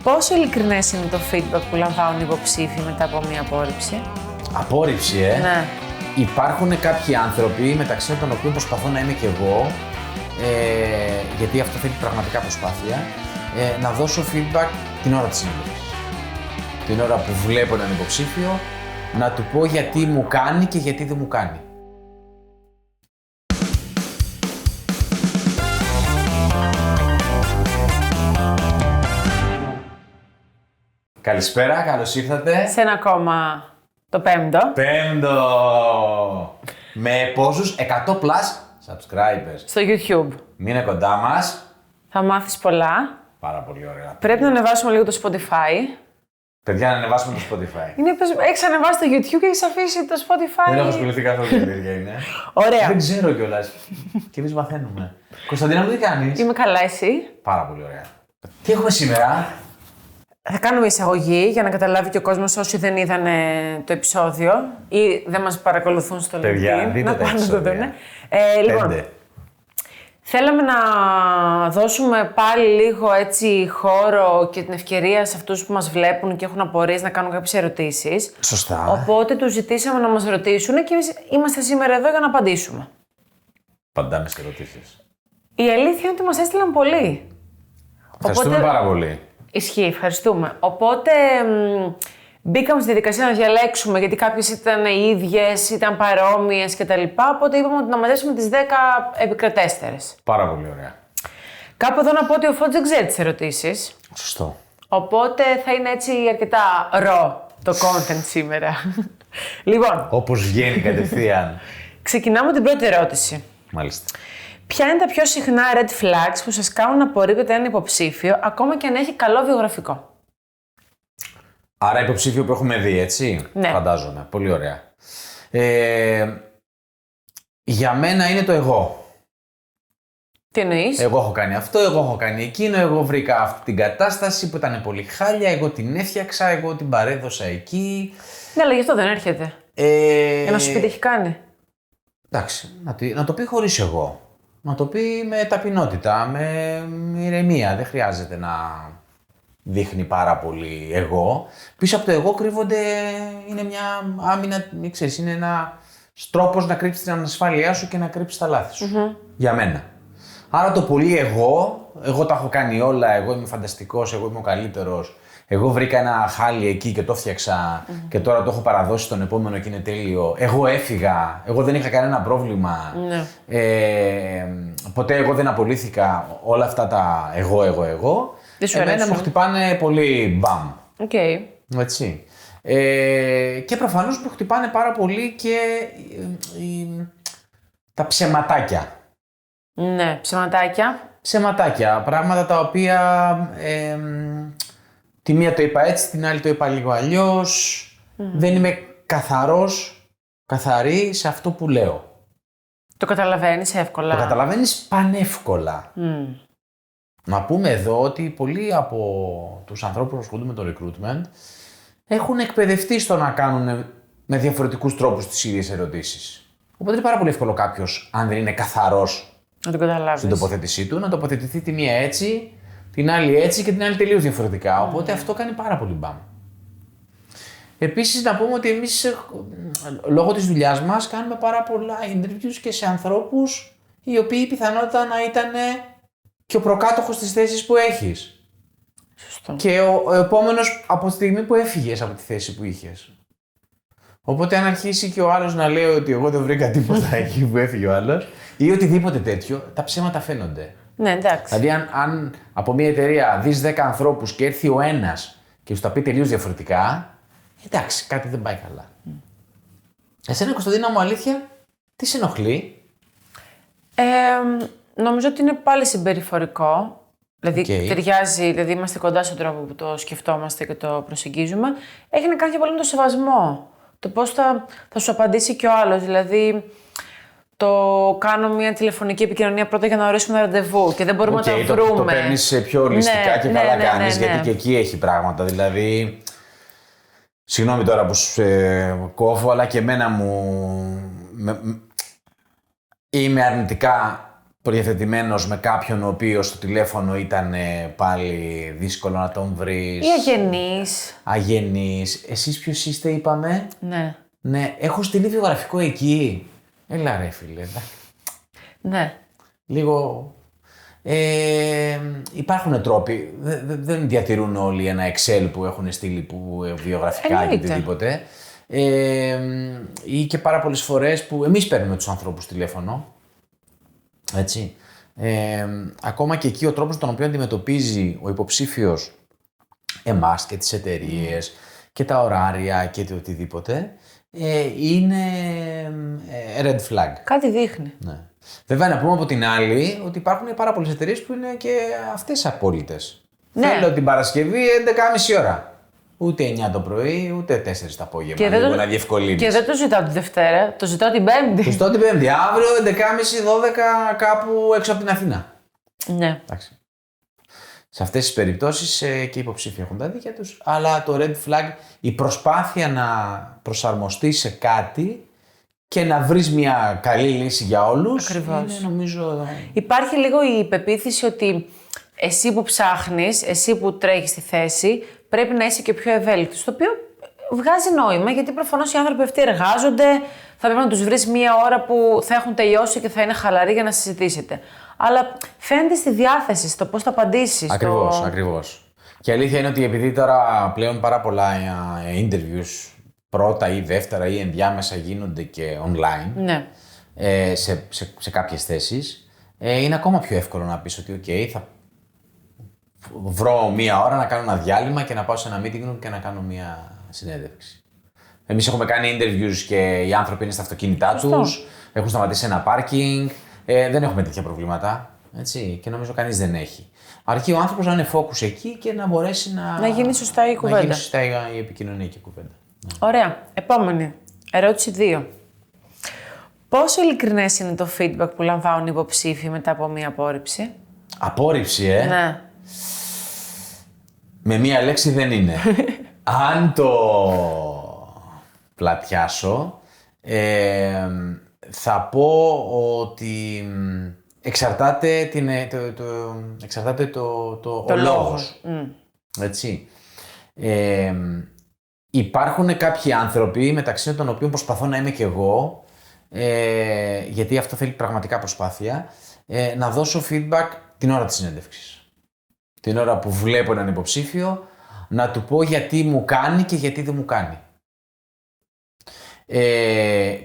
Πόσο ειλικρινές είναι το feedback που λαμβάνουν οι υποψήφοι μετά από μία απόρριψη? Απόρριψη, Ναι. Υπάρχουν κάποιοι άνθρωποι, μεταξύ των οποίων προσπαθώ να είμαι και εγώ, γιατί αυτό θέλει πραγματικά προσπάθεια, να δώσω feedback την ώρα της συνέντευξης. Την ώρα που βλέπω έναν υποψήφιο, να του πω γιατί μου κάνει και γιατί δεν μου κάνει. Καλησπέρα, καλώς ήρθατε. Σε ένα ακόμα, το πέμπτο. Πέμπτο! Με πόσους? 100 plus subscribers. Στο YouTube. Μείνε κοντά μας. Θα μάθεις πολλά. Πάρα πολύ ωραία. Πρέπει να ανεβάσουμε λίγο το Spotify. Παιδιά, να ανεβάσουμε το Spotify. Έχεις ανεβάσει το YouTube και έχεις αφήσει το Spotify. Δεν έχω ασχοληθεί καθόλου με τέτοια είναι. Ωραία. Δεν ξέρω κιόλας. Και εμείς μαθαίνουμε. Κωνσταντίνα μου, τι κάνεις? Είμαι καλά, εσύ? Πάρα πολύ ωραία. Τι έχουμε σήμερα? Θα κάνουμε εισαγωγή για να καταλάβει και ο κόσμος όσοι δεν είδαν το επεισόδιο ή δεν μας παρακολουθούν στο LinkedIn. Παιδιά, δείτε να τα πάνε να το επεισόδια. δούνε. Λοιπόν, θέλαμε να δώσουμε πάλι λίγο έτσι χώρο και την ευκαιρία σε αυτούς που μας βλέπουν και έχουν απορίες να κάνουν κάποιες ερωτήσεις. Σωστά. Οπότε τους ζητήσαμε να μας ρωτήσουν και εμείς είμαστε σήμερα εδώ για να απαντήσουμε. Παντάμε σε ερωτήσεις. Η αλήθεια είναι ότι μας έστειλαν πολλοί. Ευχαριστούμε πάρα πολύ. Ισχύει, ευχαριστούμε. Οπότε μπήκαμε στη διαδικασία να διαλέξουμε, γιατί κάποιες ήταν οι ίδιες, ήταν παρόμοιες κτλ. Οπότε είπαμε ότι να μαζέψουμε τις 10 επικρατέστερες. Πάρα πολύ ωραία. Κάπου εδώ να πω ότι ο Φώτης δεν ξέρει τις ερωτήσεις. Σωστό. Οπότε θα είναι έτσι αρκετά ρο το content σήμερα. Λοιπόν, Όπως βγαίνει κατευθείαν. ξεκινάμε την πρώτη ερώτηση. Μάλιστα. Ποια είναι τα πιο συχνά red flags που σας κάνουν να απορρίπτετε έναν υποψήφιο, ακόμα και αν έχει καλό βιογραφικό? Άρα υποψήφιο που έχουμε δει, έτσι. Ναι. Φαντάζομαι. Πολύ ωραία. Για μένα είναι το εγώ. Τι εννοείς? Εγώ έχω κάνει αυτό, εγώ έχω κάνει εκείνο, εγώ βρήκα αυτή την κατάσταση που ήταν πολύ χάλια, εγώ την έφτιαξα, εγώ την παρέδωσα εκεί. Ναι, αλλά γι' αυτό δεν έρχεται. Για να σου πει τι έχει κάνει. Εντάξει, να το πει χωρίς εγώ. Να το πει με ταπεινότητα, με ηρεμία. Δεν χρειάζεται να δείχνει πάρα πολύ εγώ. Πίσω από το εγώ κρύβονται, είναι μια άμυνα, ξέρεις, είναι ένα τρόπος να κρύψεις την ανασφάλειά σου και να κρύψεις τα λάθη σου. Για μένα. Άρα το πολύ εγώ τα έχω κάνει όλα, εγώ είμαι φανταστικός, εγώ είμαι ο καλύτερος, εγώ βρήκα ένα χάλι εκεί και το φτιάξα και τώρα το έχω παραδώσει στον επόμενο και είναι τέλειο. Εγώ έφυγα, εγώ δεν είχα κανένα πρόβλημα, ποτέ εγώ δεν απολύθηκα, όλα αυτά τα εγώ. Εμένα μου χτυπάνε πολύ μπαμ. Okay. Έτσι. Και προφανώς μου χτυπάνε πάρα πολύ και τα ψεματάκια. Ναι, ψεματάκια. Ψεματάκια, πράγματα τα οποία τη μία το είπα έτσι, την άλλη το είπα λίγο αλλιώς. Δεν είμαι καθαρή σε αυτό που λέω. Το καταλαβαίνεις εύκολα. Το καταλαβαίνεις πανεύκολα. Να πούμε εδώ ότι πολλοί από τους ανθρώπους που ασχολούνται με το recruitment έχουν εκπαιδευτεί στο να κάνουν με διαφορετικούς τρόπους τις ίδιες ερωτήσεις. Οπότε είναι πάρα πολύ εύκολο κάποιος, αν δεν είναι καθαρός στην τοποθέτησή του, να τοποθετηθεί τη μία έτσι, την άλλη έτσι και την άλλη τελείως διαφορετικά. Οπότε αυτό κάνει πάρα πολύ μπαμ. Επίσης να πούμε ότι εμείς λόγω της δουλειάς μας κάνουμε πάρα πολλά interviews και σε ανθρώπους οι οποίοι πιθανότατα να ήταν και ο προκάτοχος της θέσης που έχεις. Σωστό. Και ο επόμενος από τη στιγμή που έφυγες από τη θέση που είχες. Οπότε αν αρχίσει και ο άλλος να λέει ότι εγώ δεν βρήκα τίποτα εκεί που έφυγε ο άλλος ή οτιδήποτε τέτοιο, τα ψέματα φαίνονται. Ναι, εντάξει. Δηλαδή αν από μια εταιρεία δεις 10 ανθρώπους και έρθει ο ένας και σου τα πει τελείως διαφορετικά, εντάξει, κάτι δεν πάει καλά. Εσένα, Κωνσταντίνα μου, αλήθεια, τι σε ενοχλεί? Νομίζω ότι είναι πάλι συμπεριφορικό. Δηλαδή ταιριάζει, δηλαδή είμαστε κοντά στον τρόπο που το σκεφτόμαστε και το προσεγγίζουμε. Έχει να κάνει και πολύ με το σεβασμό. Το πώς θα σου απαντήσει και ο άλλος. Δηλαδή, το κάνω μια τηλεφωνική επικοινωνία πρώτα για να ορίσουμε ένα ραντεβού και δεν μπορούμε να τα βρούμε. Το παίρνεις πιο ολιστικά και καλά κάνεις, γιατί και εκεί έχει πράγματα. Δηλαδή, συγγνώμη τώρα που σου κόβω, αλλά και εμένα είμαι αρνητικά προδιαθετημένος με κάποιον ο οποίος στο τηλέφωνο ήταν πάλι δύσκολο να τον βρεις. Ή αγενής. Αγενής. Εσείς ποιος είστε, είπαμε? Ναι. Ναι, έχω στείλει βιογραφικό εκεί. Έλα ρε φίλε. Ναι. Λίγο... υπάρχουν τρόποι. Δεν διατηρούν όλοι ένα Excel που έχουν στείλει βιογραφικά και οτιδήποτε. Ή και πάρα πολλές φορές που εμείς παίρνουμε τους ανθρώπους τηλέφωνο. Έτσι. Ακόμα και εκεί ο τρόπος τον οποίο αντιμετωπίζει ο υποψήφιος εμάς και τις εταιρείες και τα ωράρια και το οτιδήποτε είναι red flag. Κάτι δείχνει. Ναι. Βέβαια να πούμε από την άλλη ότι υπάρχουν πάρα πολλές εταιρείες που είναι και αυτές απόλυτες. Ναι. Θέλω την Παρασκευή 11.30 ώρα. Ούτε 9 το πρωί, ούτε 4 το απόγευμα. Λίγο να διευκολύνεις. Και δεν το ζητάω τη Δευτέρα, το ζητάω την Πέμπτη. Το ζητάω την Πέμπτη. Αύριο 11.30-12 κάπου έξω από την Αθήνα. Ναι. Εντάξει. Σε αυτές τις περιπτώσεις και οι υποψήφοι έχουν τα δίκια τους, αλλά το red flag, η προσπάθεια να προσαρμοστεί σε κάτι και να βρεις μια καλή λύση για όλους. Ακριβώς. Είναι, νομίζω... Υπάρχει λίγο η πεποίθηση ότι εσύ που ψάχνεις, εσύ που τρέχεις στη θέση, πρέπει να είσαι και πιο ευέλικτος. Το οποίο βγάζει νόημα, γιατί προφανώς οι άνθρωποι αυτοί εργάζονται, θα πρέπει να τους βρεις μία ώρα που θα έχουν τελειώσει και θα είναι χαλαροί για να συζητήσετε. Αλλά φαίνεται στη διάθεση, στο πώς θα απαντήσεις. Ακριβώς, ακριβώς. Και η αλήθεια είναι ότι επειδή τώρα πλέον πάρα πολλά interviews, πρώτα ή δεύτερα ή ενδιάμεσα γίνονται και online, ναι. σε κάποιες θέσεις, είναι ακόμα πιο εύκολο να πεις ότι OK, θα βρω μία ώρα να κάνω ένα διάλειμμα και να πάω σε ένα meeting room και να κάνω μία συνέντευξη. Εμείς έχουμε κάνει interviews και οι άνθρωποι είναι στα αυτοκίνητά τους, έχουν σταματήσει σε ένα parking, δεν έχουμε τέτοια προβλήματα, έτσι, και νομίζω κανείς δεν έχει. Αρκεί ο άνθρωπος να είναι focus εκεί και να μπορέσει να γίνει σωστά η κουβέντα. Να γίνει σωστά η επικοινωνία και η κουβέντα. Ωραία. Επόμενη. Ερώτηση 2. Πόσο ειλικρινές είναι το feedback που λαμβάνουν οι υποψήφοι μετά από μία απόρριψη? Απόρριψη, Ναι. Με μία λέξη δεν είναι. Αν το πλατιάσω, θα πω ότι εξαρτάται ο λόγος. Έτσι. Υπάρχουν κάποιοι άνθρωποι, μεταξύ των οποίων προσπαθώ να είμαι και εγώ, γιατί αυτό θέλει πραγματικά προσπάθεια, να δώσω feedback την ώρα της συνέντευξης. Την ώρα που βλέπω έναν υποψήφιο, να του πω γιατί μου κάνει και γιατί δεν μου κάνει.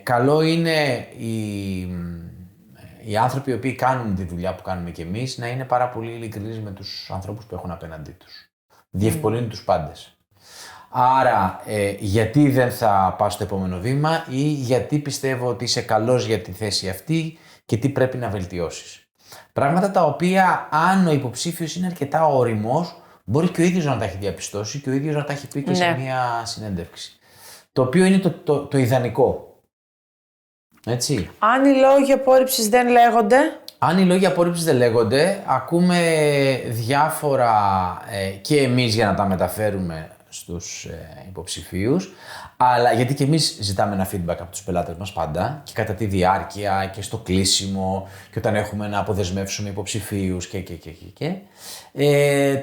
Καλό είναι οι άνθρωποι οι οποίοι κάνουν τη δουλειά που κάνουμε κι εμείς να είναι πάρα πολύ ειλικρινείς με τους ανθρώπους που έχουν απέναντί τους. Διευκολύνει τους πάντες. Άρα, γιατί δεν θα πάω στο επόμενο βήμα ή γιατί πιστεύω ότι είσαι καλός για τη θέση αυτή και τι πρέπει να βελτιώσεις. Πράγματα τα οποία, αν ο υποψήφιος είναι αρκετά όριμος, μπορεί και ο ίδιος να τα έχει διαπιστώσει και ο ίδιος να τα έχει πει και σε μια συνέντευξη. Το οποίο είναι το ιδανικό. Έτσι. Αν οι λόγοι απόρριψης δεν λέγονται. Αν οι λόγοι απόρριψης δεν λέγονται, ακούμε διάφορα και εμείς για να τα μεταφέρουμε στους υποψηφίους, αλλά γιατί και εμείς ζητάμε ένα feedback από τους πελάτες μας πάντα και κατά τη διάρκεια και στο κλείσιμο και όταν έχουμε να αποδεσμεύσουμε υποψηφίους και.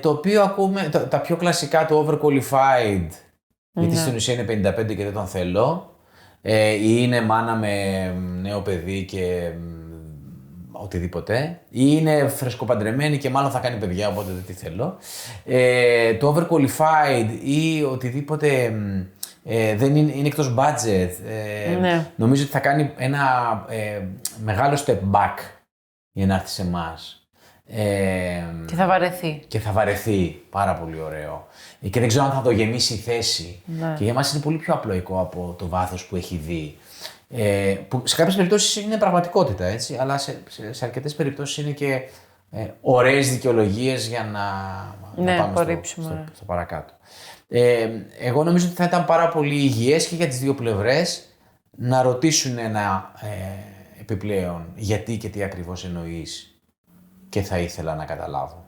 Το οποίο ακούμε, τα πιο κλασικά, το overqualified, γιατί στην ουσία είναι 55 και δεν τον θέλω, ή είναι μάνα με νέο παιδί και οτιδήποτε, ή είναι φρεσκοπαντρεμένη και μάλλον θα κάνει παιδιά, οπότε δεν τη θέλω. Το overqualified ή οτιδήποτε δεν είναι εκτός budget. Νομίζω ότι θα κάνει ένα μεγάλο step back για να έρθει σε εμάς. Και θα βαρεθεί. Και θα βαρεθεί. Πάρα πολύ ωραίο. Και δεν ξέρω αν θα το γεμίσει η θέση. Ναι. Και για εμάς είναι πολύ πιο απλοϊκό από το βάθος που έχει δει. Που σε κάποιες περιπτώσεις είναι πραγματικότητα, έτσι, αλλά σε αρκετές περιπτώσεις είναι και ωραίες δικαιολογίες για να πάμε στο παρακάτω. Εγώ νομίζω ότι θα ήταν πάρα πολύ υγιές και για τις δύο πλευρές να ρωτήσουν ένα επιπλέον γιατί και τι ακριβώς εννοείς και θα ήθελα να καταλάβω.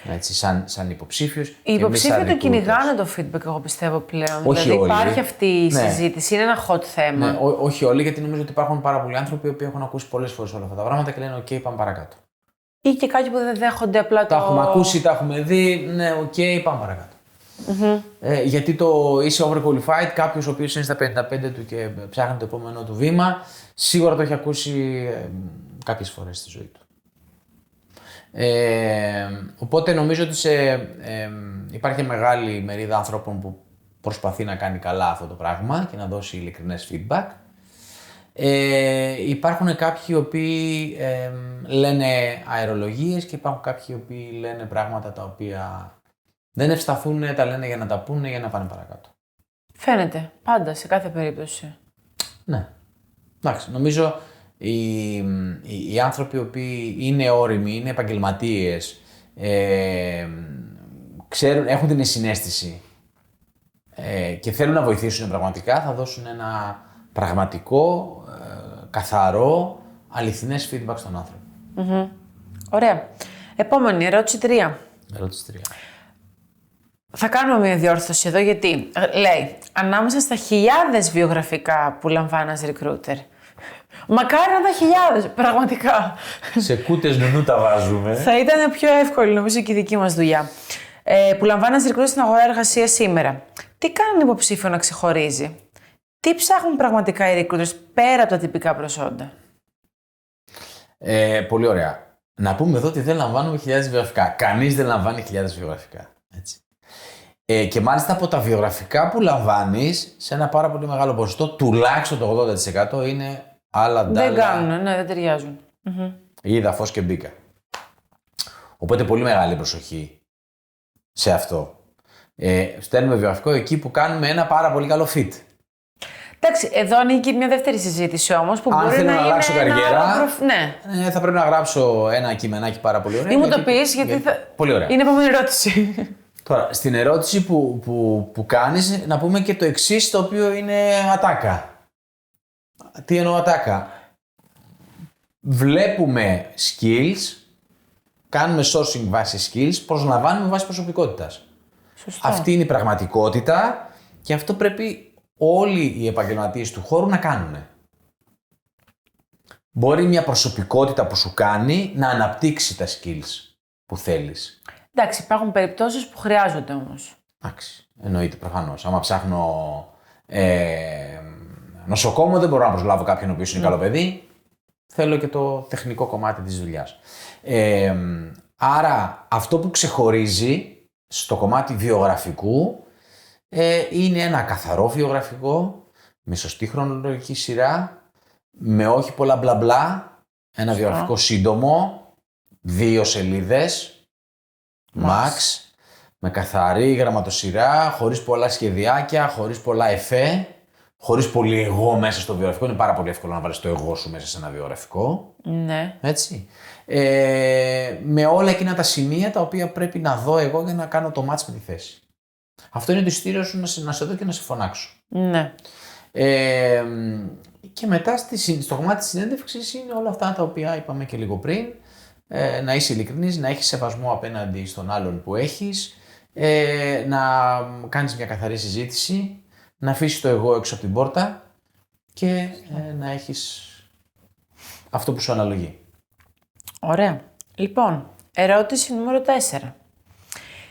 Έτσι, σαν υποψήφιος. Οι υποψήφοι το κυνηγάνε το feedback, εγώ πιστεύω πλέον. Όχι δηλαδή όλοι. υπάρχει αυτή η συζήτηση, είναι ένα hot θέμα. Ναι, όχι όλοι, γιατί νομίζω ότι υπάρχουν πάρα πολλοί άνθρωποι που έχουν ακούσει πολλές φορές όλα αυτά τα πράγματα και λένε: OK, πάμε παρακάτω. Ή και κάποιοι που δεν δέχονται απλά Τα έχουμε ακούσει, τα έχουμε δει. Ναι, OK, πάμε παρακάτω. Γιατί το είσαι overqualified, κάποιος ο οποίος είναι στα 55 του και ψάχνει το επόμενό του βήμα, σίγουρα το έχει ακούσει κάποιες φορές στη ζωή του. Οπότε νομίζω ότι υπάρχει μεγάλη μερίδα ανθρώπων που προσπαθεί να κάνει καλά αυτό το πράγμα και να δώσει ειλικρινές feedback. Υπάρχουν κάποιοι οι οποίοι λένε αερολογίες και υπάρχουν κάποιοι οι οποίοι λένε πράγματα τα οποία δεν ευσταθούν, τα λένε για να τα πούνε, για να πάνε παρακάτω. Φαίνεται, πάντα, σε κάθε περίπτωση. Ναι. Εντάξει, νομίζω οι άνθρωποι οι οποίοι είναι όριμοι, είναι επαγγελματίες, ξέρουν, έχουν την συναίσθηση και θέλουν να βοηθήσουν πραγματικά, θα δώσουν ένα πραγματικό, καθαρό, αληθινές feedback στον άνθρωπο. Ωραία. Επόμενη, ερώτηση 3. Ερώτηση 3. Θα κάνουμε μια διόρθωση εδώ, γιατί λέει ανάμεσα στα χιλιάδες βιογραφικά που λαμβάνει ένας recruiter. Μακάρι να τα χιλιάδες, πραγματικά. Σε κούτες νουνού τα βάζουμε. Θα ήταν πιο εύκολη, νομίζω, και η δική μας δουλειά. Που λαμβάνει ένας recruiter στην αγορά εργασίας σήμερα. Τι κάνει έναν υποψήφιο να ξεχωρίζει? Τι ψάχνουν πραγματικά οι recruiters πέρα από τα τυπικά προσόντα? Πολύ ωραία. Να πούμε εδώ ότι δεν λαμβάνουμε χιλιάδες βιογραφικά. Κανείς δεν λαμβάνει χιλιάδες βιογραφικά. Έτσι. Και μάλιστα από τα βιογραφικά που λαμβάνεις, σε ένα πάρα πολύ μεγάλο ποσοστό, τουλάχιστον το 80% είναι άλλα ντάλα. Δεν κάνουν, ναι, δεν ταιριάζουν. Είδα φως και μπήκα. Οπότε πολύ μεγάλη προσοχή σε αυτό. Στέλνουμε βιογραφικό εκεί που κάνουμε ένα πάρα πολύ καλό fit. Εντάξει, εδώ ανήκει μια δεύτερη συζήτηση όμως που αν μπορεί θέλω να να είναι αλλάξω καριέρα, ναι. θα πρέπει να γράψω ένα κειμενάκι πάρα πολύ ωραίο. Ή μου το πεις, γιατί θα... Πολύ ωραία. είναι επόμενη ερώτηση. Τώρα, στην ερώτηση που κάνεις, να πούμε και το εξής, το οποίο είναι ατάκα. Τι εννοώ ατάκα? Βλέπουμε skills, κάνουμε sourcing βάσει skills, προσλαμβάνουμε βάσει προσωπικότητας. Σωστό. Αυτή είναι η πραγματικότητα και αυτό πρέπει όλοι οι επαγγελματίες του χώρου να κάνουν. Μπορεί μια προσωπικότητα που σου κάνει να αναπτύξει τα skills που θέλεις. Εντάξει, υπάρχουν περιπτώσεις που χρειάζονται όμως. Εντάξει, εννοείται προφανώς. Άμα ψάχνω νοσοκόμο, δεν μπορώ να προσλάβω κάποιον ο οποίος είναι καλό παιδί. Θέλω και το τεχνικό κομμάτι της δουλειάς. Άρα αυτό που ξεχωρίζει στο κομμάτι βιογραφικού είναι ένα καθαρό βιογραφικό, με σωστή χρονολογική σειρά, με όχι πολλά μπλα μπλα, ένα βιογραφικό σύντομο, 2 σελίδες, max, με καθαρή γραμματοσυρά, χωρίς πολλά σχεδιάκια, χωρίς πολλά εφέ, χωρίς πολύ εγώ μέσα στο βιογραφικό. Είναι πάρα πολύ εύκολο να βάλεις το εγώ σου μέσα σε ένα βιογραφικό. Ναι. Έτσι. Με όλα εκείνα τα σημεία τα οποία πρέπει να δω εγώ για να κάνω το match με τη θέση. Αυτό είναι το ειστήριο σου να σε δω και να σε φωνάξω. Ναι. Και μετά στο κομμάτι της συνέντευξης είναι όλα αυτά τα οποία είπαμε και λίγο πριν. Να είσαι ειλικρινής, να έχεις σεβασμό απέναντι στον άλλον που έχεις, να κάνεις μια καθαρή συζήτηση, να αφήσεις το εγώ έξω από την πόρτα και να έχεις αυτό που σου αναλογεί. Ωραία. Λοιπόν, ερώτηση νούμερο 4.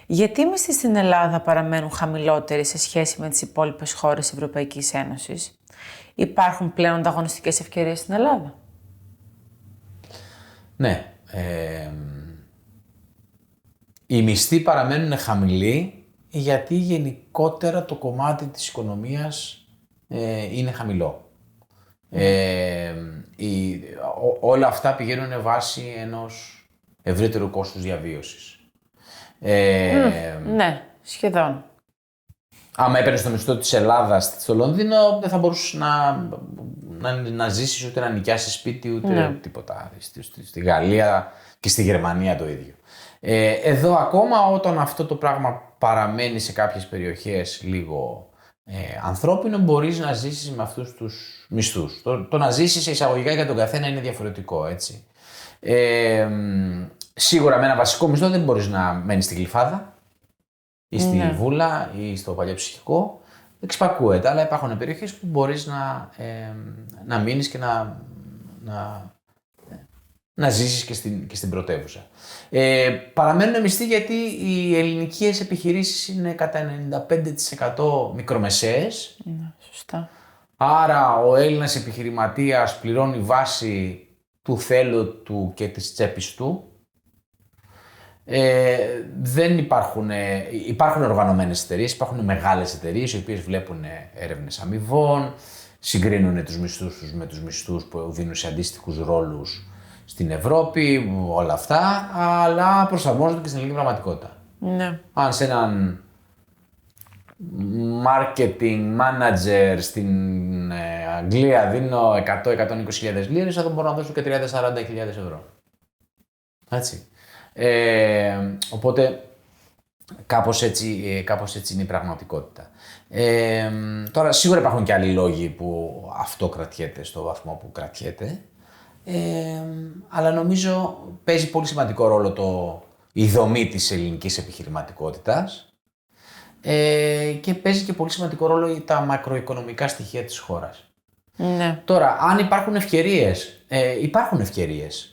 Γιατί οι μισθοί στην Ελλάδα παραμένουν χαμηλότεροι σε σχέση με τις υπόλοιπες χώρες Ευρωπαϊκής Ένωσης? Υπάρχουν πλέον ανταγωνιστικές ευκαιρίες στην Ελλάδα? Ναι. Οι μισθοί παραμένουν χαμηλοί γιατί γενικότερα το κομμάτι της οικονομίας είναι χαμηλό. Όλα αυτά πηγαίνουν βάσει ενός ευρύτερου κόστους διαβίωσης. Ναι, σχεδόν. Άμα έπαιρνες το μισθό της Ελλάδας στο Λονδίνο, δεν θα μπορούσες να ζήσεις ούτε να νοικιάσεις σπίτι ούτε τίποτα. Στη Γαλλία και στη Γερμανία το ίδιο. Εδώ ακόμα όταν αυτό το πράγμα παραμένει σε κάποιες περιοχές λίγο ανθρώπινο, μπορείς να ζήσεις με αυτούς τους μισθούς. Το να ζήσεις σε εισαγωγικά για τον καθένα είναι διαφορετικό, έτσι. Σίγουρα με ένα βασικό μισθό δεν μπορείς να μένεις στη Γλυφάδα ή στη Βούλα ή στο Παλιό Ψυχικό. Εξπακούεται, αλλά υπάρχουν περιοχές που μπορείς να μείνεις και να ζήσεις και στην πρωτεύουσα. Παραμένουν μισθοί γιατί οι ελληνικές επιχειρήσεις είναι κατά 95% μικρομεσαίες. Σωστά. Άρα ο Έλληνας επιχειρηματίας πληρώνει βάση του θέλου του και της τσέπης του. Δεν υπάρχουν οργανωμένες εταιρείες, υπάρχουν μεγάλες εταιρείες οι οποίες βλέπουν έρευνες αμοιβών, συγκρίνουν τους μισθούς τους με τους μισθούς που δίνουν σε αντίστοιχους ρόλους στην Ευρώπη, όλα αυτά, αλλά προσαρμόζονται και στην ελληνική πραγματικότητα. Ναι. Αν σε έναν marketing manager στην Αγγλία δίνω 100-120.000 λίρες, θα μπορώ να δώσω και 30-40.000 ευρώ. Έτσι. Οπότε κάπως έτσι είναι η πραγματικότητα. Τώρα σίγουρα υπάρχουν και άλλοι λόγοι που αυτό κρατιέται στο βαθμό που κρατιέται, αλλά νομίζω παίζει πολύ σημαντικό ρόλο η δομή της ελληνικής επιχειρηματικότητας και παίζει και πολύ σημαντικό ρόλο τα μακροοικονομικά στοιχεία της χώρας. Ναι. Τώρα, αν υπάρχουν ευκαιρίες, υπάρχουν ευκαιρίες.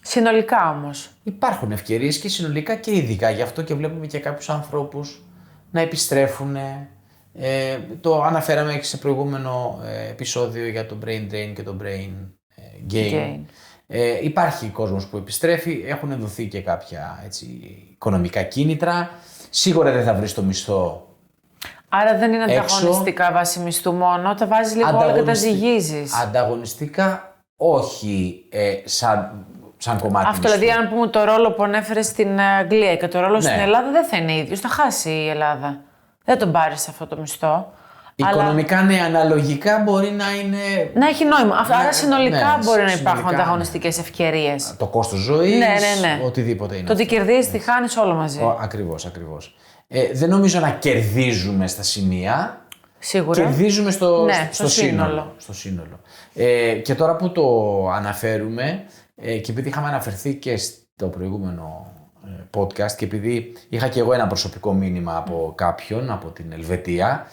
Συνολικά όμως. Υπάρχουν ευκαιρίες και συνολικά και ειδικά. Γι' αυτό και βλέπουμε και κάποιους ανθρώπους να επιστρέφουν. Το αναφέραμε και σε προηγούμενο επεισόδιο για το brain drain και το brain gain. Υπάρχει κόσμος που επιστρέφει, έχουν δοθεί και κάποια οικονομικά κίνητρα. Σίγουρα δεν θα βρεις το μισθό. Άρα δεν είναι ανταγωνιστικά βάση μισθού μόνο, τα βάζεις λίγο όλα και τα ζυγίζεις. Ανταγωνιστικά όχι σαν κομμάτι. Αυτό δηλαδή, αν πούμε το ρόλο που ανέφερε στην Αγγλία και το ρόλο στην Ελλάδα, δεν θα είναι ίδιος. Θα χάσει η Ελλάδα. Δεν τον πάρεις αυτό το μισθό. Οικονομικά, ναι, αναλογικά μπορεί να είναι. Να έχει νόημα. Άρα συνολικά μπορεί να υπάρχουν ανταγωνιστικές ευκαιρίες. Το κόστος ζωής, οτιδήποτε είναι. Το ότι κερδίζεις, τη χάνεις όλο μαζί. Ακριβώς. Δεν νομίζω να κερδίζουμε στα σημεία. Σίγουρα. Κερδίζουμε στο σύνολο. Και τώρα που το αναφέρουμε, και επειδή είχαμε αναφερθεί και στο προηγούμενο podcast και επειδή είχα και εγώ ένα προσωπικό μήνυμα από κάποιον από την Ελβετία,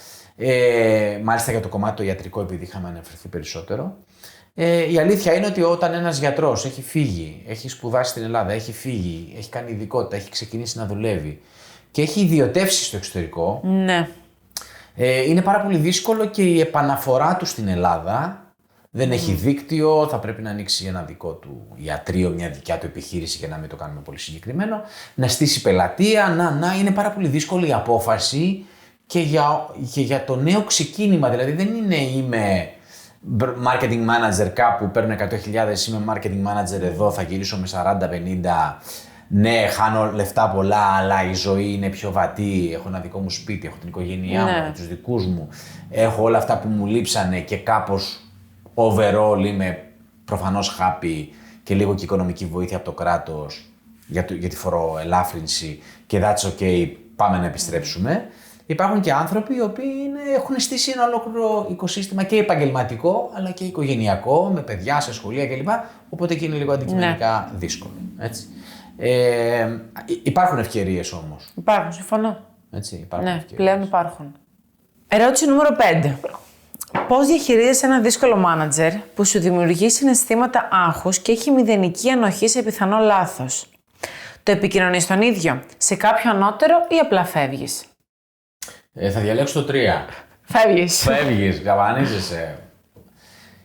μάλιστα για το κομμάτι το ιατρικό επειδή είχαμε αναφερθεί περισσότερο, η αλήθεια είναι ότι όταν ένας γιατρός έχει φύγει, έχει σπουδάσει στην Ελλάδα, έχει φύγει, έχει κάνει ειδικότητα, έχει ξεκινήσει να δουλεύει και έχει ιδιωτεύσει στο εξωτερικό, ναι. Είναι πάρα πολύ δύσκολο και η επαναφορά του στην Ελλάδα. Δεν έχει δίκτυο, θα πρέπει να ανοίξει ένα δικό του ιατρείο, μια δικιά του επιχείρηση για να μην το κάνουμε πολύ συγκεκριμένο, να στήσει πελατεία, είναι πάρα πολύ δύσκολη η απόφαση και για το νέο ξεκίνημα. Δηλαδή δεν είναι είμαι marketing manager κάπου, παίρνω 100.000, είμαι marketing manager εδώ, θα γυρίσω με 40-50, ναι, χάνω λεφτά πολλά, αλλά η ζωή είναι πιο βατή, έχω ένα δικό μου σπίτι, έχω την οικογένειά μου, έχω τους δικούς μου, έχω όλα αυτά που μου λείψανε και κάπως overall είμαι προφανώς happy και λίγο και οικονομική βοήθεια από το κράτος για τη φοροελάφρυνση και that's okay, πάμε να επιστρέψουμε. Υπάρχουν και άνθρωποι οι οποίοι έχουν στήσει ένα ολόκληρο οικοσύστημα και επαγγελματικό αλλά και οικογενειακό, με παιδιά σε σχολεία κλπ. Οπότε και είναι λίγο αντικειμενικά δύσκολο. Έτσι. Υπάρχουν ευκαιρίες όμως. Υπάρχουν, συμφωνώ. Υπάρχουν ευκαιρίες. Πλέον υπάρχουν. Ερώτηση νούμερο 5. Πώς διαχειρίζεσαι ένα δύσκολο μάνατζερ που σου δημιουργεί συναισθήματα άγχους και έχει μηδενική ανοχή σε πιθανό λάθος? Το επικοινωνείς τον ίδιο, σε κάποιο ανώτερο ή απλά φεύγεις? Θα διαλέξω το 3. Φεύγεις, καβανίζεσαι.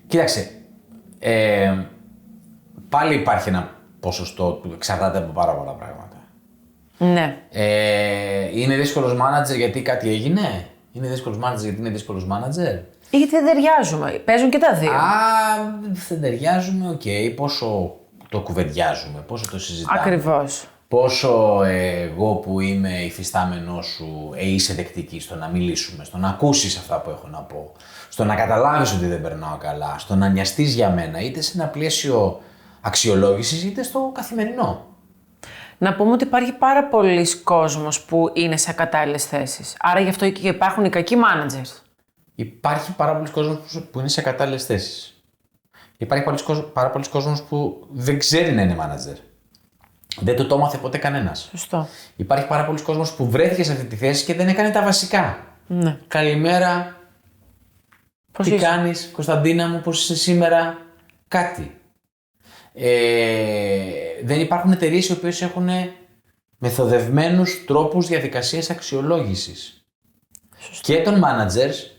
Κοίταξε, πάλι υπάρχει ένα ποσοστό που εξαρτάται από πάρα πολλά πράγματα. Ναι. Είναι δύσκολος μάνατζερ γιατί κάτι έγινε? Είναι δύσκολος μάνατζερ γιατί είναι δύσκολος μάνατζερ? Ή γιατί δεν ταιριάζουμε, παίζουν και τα δύο. Δεν ταιριάζουμε, οκ. Πόσο το κουβεντιάζουμε, πόσο το συζητάμε. Ακριβώς. Πόσο εγώ που είμαι υφιστάμενός σου είσαι δεκτική στο να μιλήσουμε, στο να ακούσεις αυτά που έχω να πω, στο να καταλάβεις ότι δεν περνάω καλά, στο να νοιαστείς για μένα, είτε σε ένα πλαίσιο αξιολόγησης, είτε στο καθημερινό. Να πούμε ότι υπάρχει πάρα πολλοί κόσμος που είναι σε ακατάλληλες θέσεις. Άρα γι' αυτό και υπάρχουν οι κακοί managers. Υπάρχει πάρα πολλοί κόσμος που είναι σε ακατάλληλες θέσεις. Υπάρχει πάρα πολλοί κόσμος που δεν ξέρει να είναι manager. Δεν το έμαθε ποτέ κανένας. Σωστό. Υπάρχει πάρα πολλοί κόσμος που βρέθηκε σε αυτή τη θέση και δεν έκανε τα βασικά. Ναι. Καλημέρα. Τι κάνεις, Κωνσταντίνα μου, πώς είσαι σήμερα, κάτι. Δεν υπάρχουν εταιρείες οι οποίες έχουν μεθοδευμένους τρόπους διαδικασίας αξιολόγησης. Σωστό. Και των managers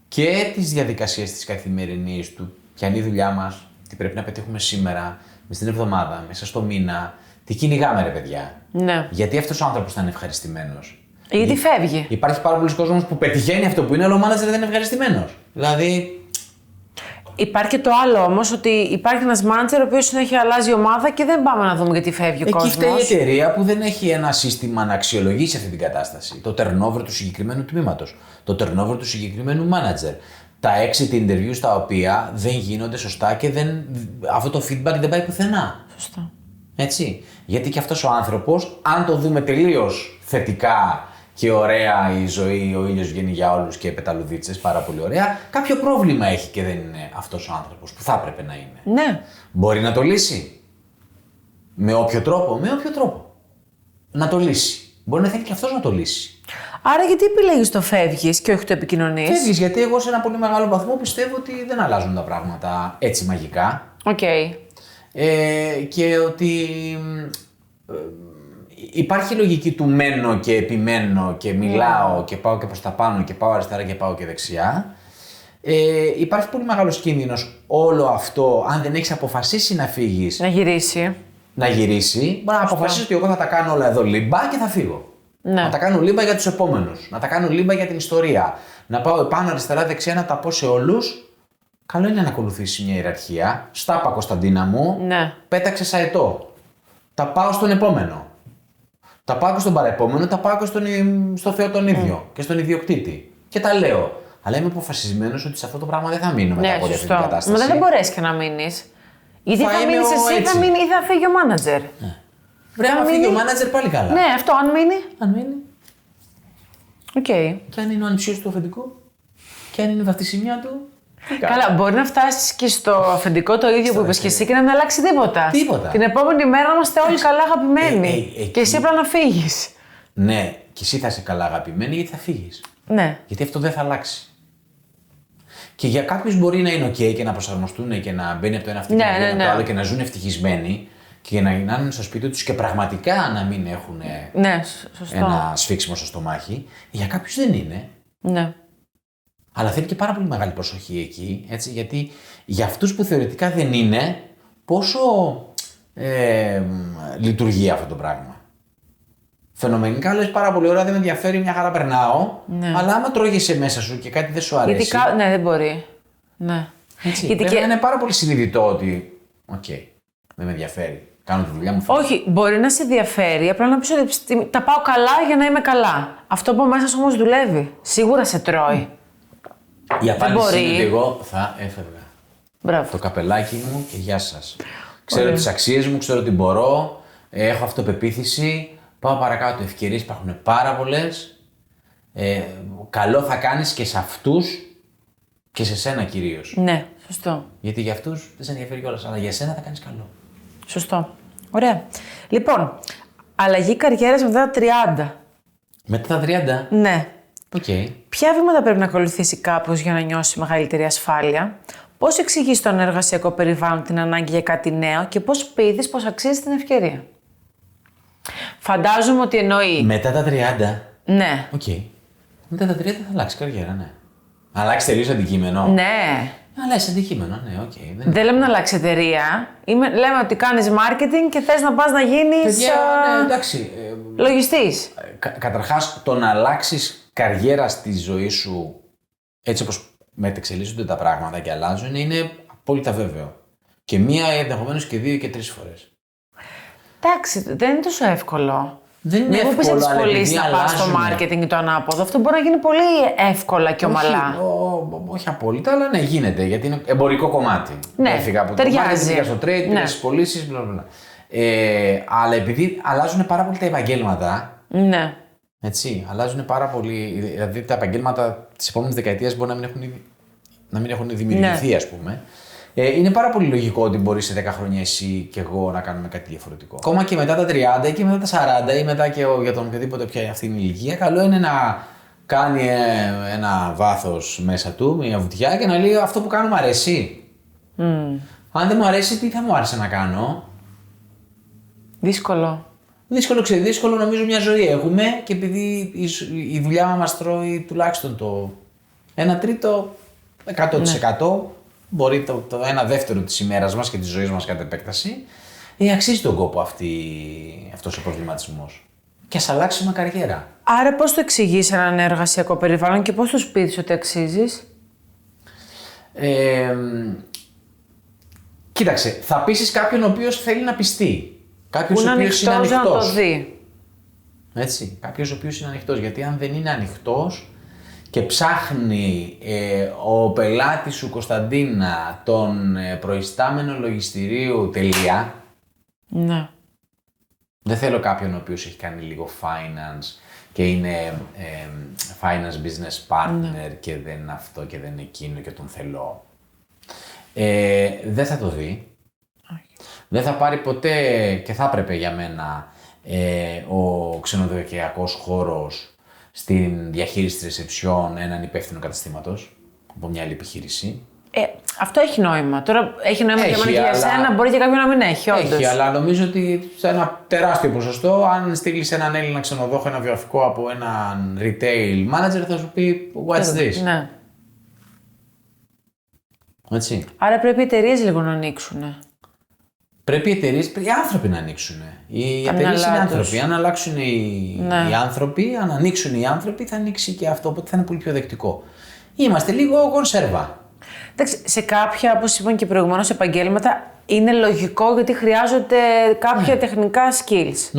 και τις διαδικασίες της καθημερινής του. Ποια είναι η δουλειά μας, τι πρέπει να πετύχουμε σήμερα, μες στην εβδομάδα, μέσα στο μήνα, τι κυνηγάμε ρε παιδιά. Ναι. Γιατί αυτός ο άνθρωπος θα είναι ευχαριστημένος. Γιατί φεύγει. Υπάρχει πάρα πολλοί κόσμος που πετυχαίνει αυτό που είναι, αλλά ο manager δεν είναι ευχαριστημένος. Δηλαδή. Υπάρχει και το άλλο όμως, ότι υπάρχει ένας manager ο οποίος συνέχεια αλλάζει η ομάδα και δεν πάμε να δούμε γιατί φεύγει ο κόσμος. Εκεί φταίει η εταιρεία που δεν έχει ένα σύστημα να αξιολογήσει αυτή την κατάσταση. Το turnover του συγκεκριμένου τμήματος, το turnover του συγκεκριμένου manager, τα exit interviews τα οποία δεν γίνονται σωστά και αυτό το feedback δεν πάει πουθενά. Σωστό. Έτσι. Γιατί και αυτός ο άνθρωπος, αν το δούμε τελείως θετικά και ωραία η ζωή, ο ήλιος βγαίνει για όλους και πεταλουδίτσες, πάρα πολύ ωραία, κάποιο πρόβλημα έχει και δεν είναι αυτός ο άνθρωπος που θα έπρεπε να είναι. Ναι. Μπορεί να το λύσει. Με όποιο τρόπο, να το λύσει. Μπορεί να θέλει και αυτός να το λύσει. Άρα γιατί επιλέγεις το φεύγεις και όχι το επικοινωνείς? Φεύγεις γιατί εγώ σε ένα πολύ μεγάλο βαθμό πιστεύω ότι δεν αλλάζουν τα πράγματα έτσι μαγικά. Οκ. Και ότι υπάρχει λογική του μένω και επιμένω και μιλάω και πάω και προς τα πάνω και πάω αριστερά και πάω και δεξιά. Υπάρχει πολύ μεγάλος κίνδυνος όλο αυτό, αν δεν έχεις αποφασίσει να φύγεις. Να γυρίσει. Μπορεί να αποφασίσεις ότι εγώ θα τα κάνω όλα εδώ λίμπα και θα φύγω. Ναι. Να τα κάνω λίμπα για τους επόμενους. Να τα κάνω λίμπα για την ιστορία. Να πάω επάνω, αριστερά, δεξιά, να τα πω σε όλους. Καλό είναι να ακολουθήσει μια ιεραρχία. Στάπα, Κωνσταντίνα μου. Ναι. Πέταξε σαετό. Τα πάω στον επόμενο. Τα πάω και στον παραεπόμενο, τα πάω και στο Θεό τον ίδιο και στον ιδιοκτήτη. Και τα λέω. Αλλά είμαι αποφασισμένος ότι σε αυτό το πράγμα δεν θα μείνω μετά από αυτή την κατάσταση. Μα δεν θα μπορέσει και να μείνεις. Γιατί θα μείνεις εσύ, έτσι. θα μείνει ή θα φύγει ο μάνατζερ. Ναι. Βρέα να φύγει ο μάνατζερ πάλι καλά. Ναι, αυτό αν μείνει. Αν μείνει. Οκ. Και αν είναι ο ανιψιός του αφεντικού. Και αν είναι η βαφτισιμιά του. Καλά, μπορεί να φτάσει και στο αφεντικό το ίδιο που είπες και εσύ και να μην αλλάξει τίποτα. Τίποτα. Την επόμενη μέρα να είμαστε όλοι καλά αγαπημένοι. Και εσύ απλά να φύγεις. Ναι, και εσύ θα είσαι καλά αγαπημένη γιατί θα φύγεις. Ναι. Γιατί αυτό δεν θα αλλάξει. Και για κάποιους μπορεί να είναι OK και να προσαρμοστούν και να μπαίνει από το ένα αυτή και το άλλο και να ζουν ευτυχισμένοι και να είναι στο σπίτι τους και πραγματικά να μην έχουν ένα σφίξιμο στο στομάχι. Για κάποιους δεν είναι. Ναι. Αλλά θέλει και πάρα πολύ μεγάλη προσοχή εκεί, έτσι, γιατί για αυτούς που θεωρητικά δεν είναι, πόσο λειτουργεί αυτό το πράγμα. Φαινομενικά λες πάρα πολύ ωραία, δεν με ενδιαφέρει, μια χαρά περνάω, αλλά άμα τρώγεσαι μέσα σου και κάτι δεν σου αρέσει. Ναι, δεν μπορεί. Ναι. Έτσι, πρέπει να είναι πάρα πολύ συνειδητό ότι, δεν με ενδιαφέρει, κάνω τη δουλειά μου. Όχι, μπορεί να σε ενδιαφέρει, απλά να πεις ότι τα πάω καλά για να είμαι καλά. Αυτό από μέσα σου όμως δουλεύει. Σίγουρα σε τρώει. Η απάντηση είναι ότι εγώ θα έφευγα. Μπράβο. Το καπελάκι μου και γεια σας. Ξέρω τις αξίες μου, ξέρω τι μπορώ, έχω αυτοπεποίθηση, πάω παρακάτω. Ευκαιρίες υπάρχουν πάρα πολλές. Καλό θα κάνεις και σε αυτούς και σε σένα κυρίως. Ναι, σωστό. Γιατί για αυτούς δεν σε ενδιαφέρει κιόλας, αλλά για σένα θα κάνεις καλό. Σωστό. Ωραία. Λοιπόν, αλλαγή καριέρας μετά τα 30. Μετά τα 30. Ναι. Okay. Ποια βήματα πρέπει να ακολουθήσει κάποιος για να νιώσει μεγαλύτερη ασφάλεια, πώς εξηγείς στον εργασιακό περιβάλλον την ανάγκη για κάτι νέο και πώς πείθεις πως αξίζει την ευκαιρία. Φαντάζομαι ότι εννοεί. Μετά τα 30. Ναι. Μετά τα 30 θα αλλάξει καριέρα, ναι. Αλλάξει τελείως αντικείμενο. Ναι. Αλλάξει αντικείμενο, ναι, Δεν λέμε να αλλάξει εταιρεία. Λέμε ότι κάνεις marketing και θες να πας να γίνεις. Ναι, εντάξει. Λογιστής. Καταρχάς, το να αλλάξεις καριέρα στη ζωή σου έτσι όπως μετεξελίσσονται τα πράγματα και αλλάζουν είναι απόλυτα βέβαιο. Και μία, ενδεχομένως και δύο και τρεις φορές. Εντάξει, δεν είναι τόσο εύκολο. Δεν είναι εύκολο. Μην πεις να πας στο marketing ή το ανάποδο. Αυτό μπορεί να γίνει πολύ εύκολα και ομαλά. Όχι απόλυτα, αλλά ναι, γίνεται γιατί είναι εμπορικό κομμάτι. Ναι, έφυγα από ταιριάζει. Πήγα στο trade, πήγα στις πωλήσεις, αλλά επειδή αλλάζουν πάρα πολύ τα επαγγέλματα. Ναι. Έτσι, αλλάζουν πάρα πολύ. Δηλαδή τα επαγγέλματα της επόμενης δεκαετίας μπορεί να μην έχουν δημιουργηθεί, ας πούμε. Είναι πάρα πολύ λογικό ότι μπορεί σε 10 χρόνια εσύ και εγώ να κάνουμε κάτι διαφορετικό. Ακόμα και μετά τα 30 ή και μετά τα 40 ή μετά και για τον οποιοδήποτε πια αυτή είναι η ηλικία, καλό είναι να κάνει ένα βάθος μέσα του, μια βουτιά και να λέει αυτό που κάνω μου αρέσει. Αν δεν μου αρέσει, τι θα μου άρεσε να κάνω. Δύσκολο. Δύσκολο νομίζω μια ζωή έχουμε και επειδή η δουλειά μας τρώει τουλάχιστον το 1/3, 100%, μπορεί το 1/2 της ημέρας μας και της ζωής μας κατ' επέκταση, αξίζει τον κόπο αυτός ο προβληματισμός. Και ας αλλάξουμε καριέρα. Άρα πώς το εξηγείς έναν εργασιακό περιβάλλον και πώς το πείθεις ότι αξίζεις? Κοίταξε, θα πείσεις κάποιον ο οποίος θέλει να πιστεί. Κάποιος ο οποίος είναι ανοιχτός. Να το δει. Έτσι, κάποιος ο οποίος είναι ανοιχτός. Γιατί αν δεν είναι ανοιχτός και ψάχνει ο πελάτης σου Κωνσταντίνα τον προϊστάμενο λογιστηρίου τελεία. Ναι. Δεν θέλω κάποιον ο οποίος έχει κάνει λίγο finance και είναι finance business partner και δεν αυτό και δεν εκείνο και τον θέλω. Δεν θα το δει. Δεν θα πάρει ποτέ και θα έπρεπε για μένα ο ξενοδοχειακός χώρος στην διαχείριση της ρεσεψιόν έναν υπεύθυνο καταστήματος από μια άλλη επιχείρηση. Αυτό έχει νόημα. Τώρα έχει νόημα για μένα και για σένα, μπορεί και κάποιον να μην έχει, όντως. Έχει, αλλά νομίζω ότι σε ένα τεράστιο ποσοστό, αν στείλεις έναν Έλληνα ξενοδόχο ένα βιογραφικό από έναν retail manager, θα σου πει what's this. Ναι. Έτσι. Άρα πρέπει οι εταιρείες λίγο να ανοίξουν. Πρέπει οι άνθρωποι να ανοίξουν. Οι εταιρείες είναι άνθρωποι. Αν αλλάξουν οι άνθρωποι, αν ανοίξουν οι άνθρωποι, θα ανοίξει και αυτό. Οπότε θα είναι πολύ πιο δεκτικό. Είμαστε λίγο κονσέρβα. Εντάξει, σε κάποια, όπως είπαν και προηγουμένως, επαγγέλματα είναι λογικό γιατί χρειάζονται κάποια τεχνικά skills.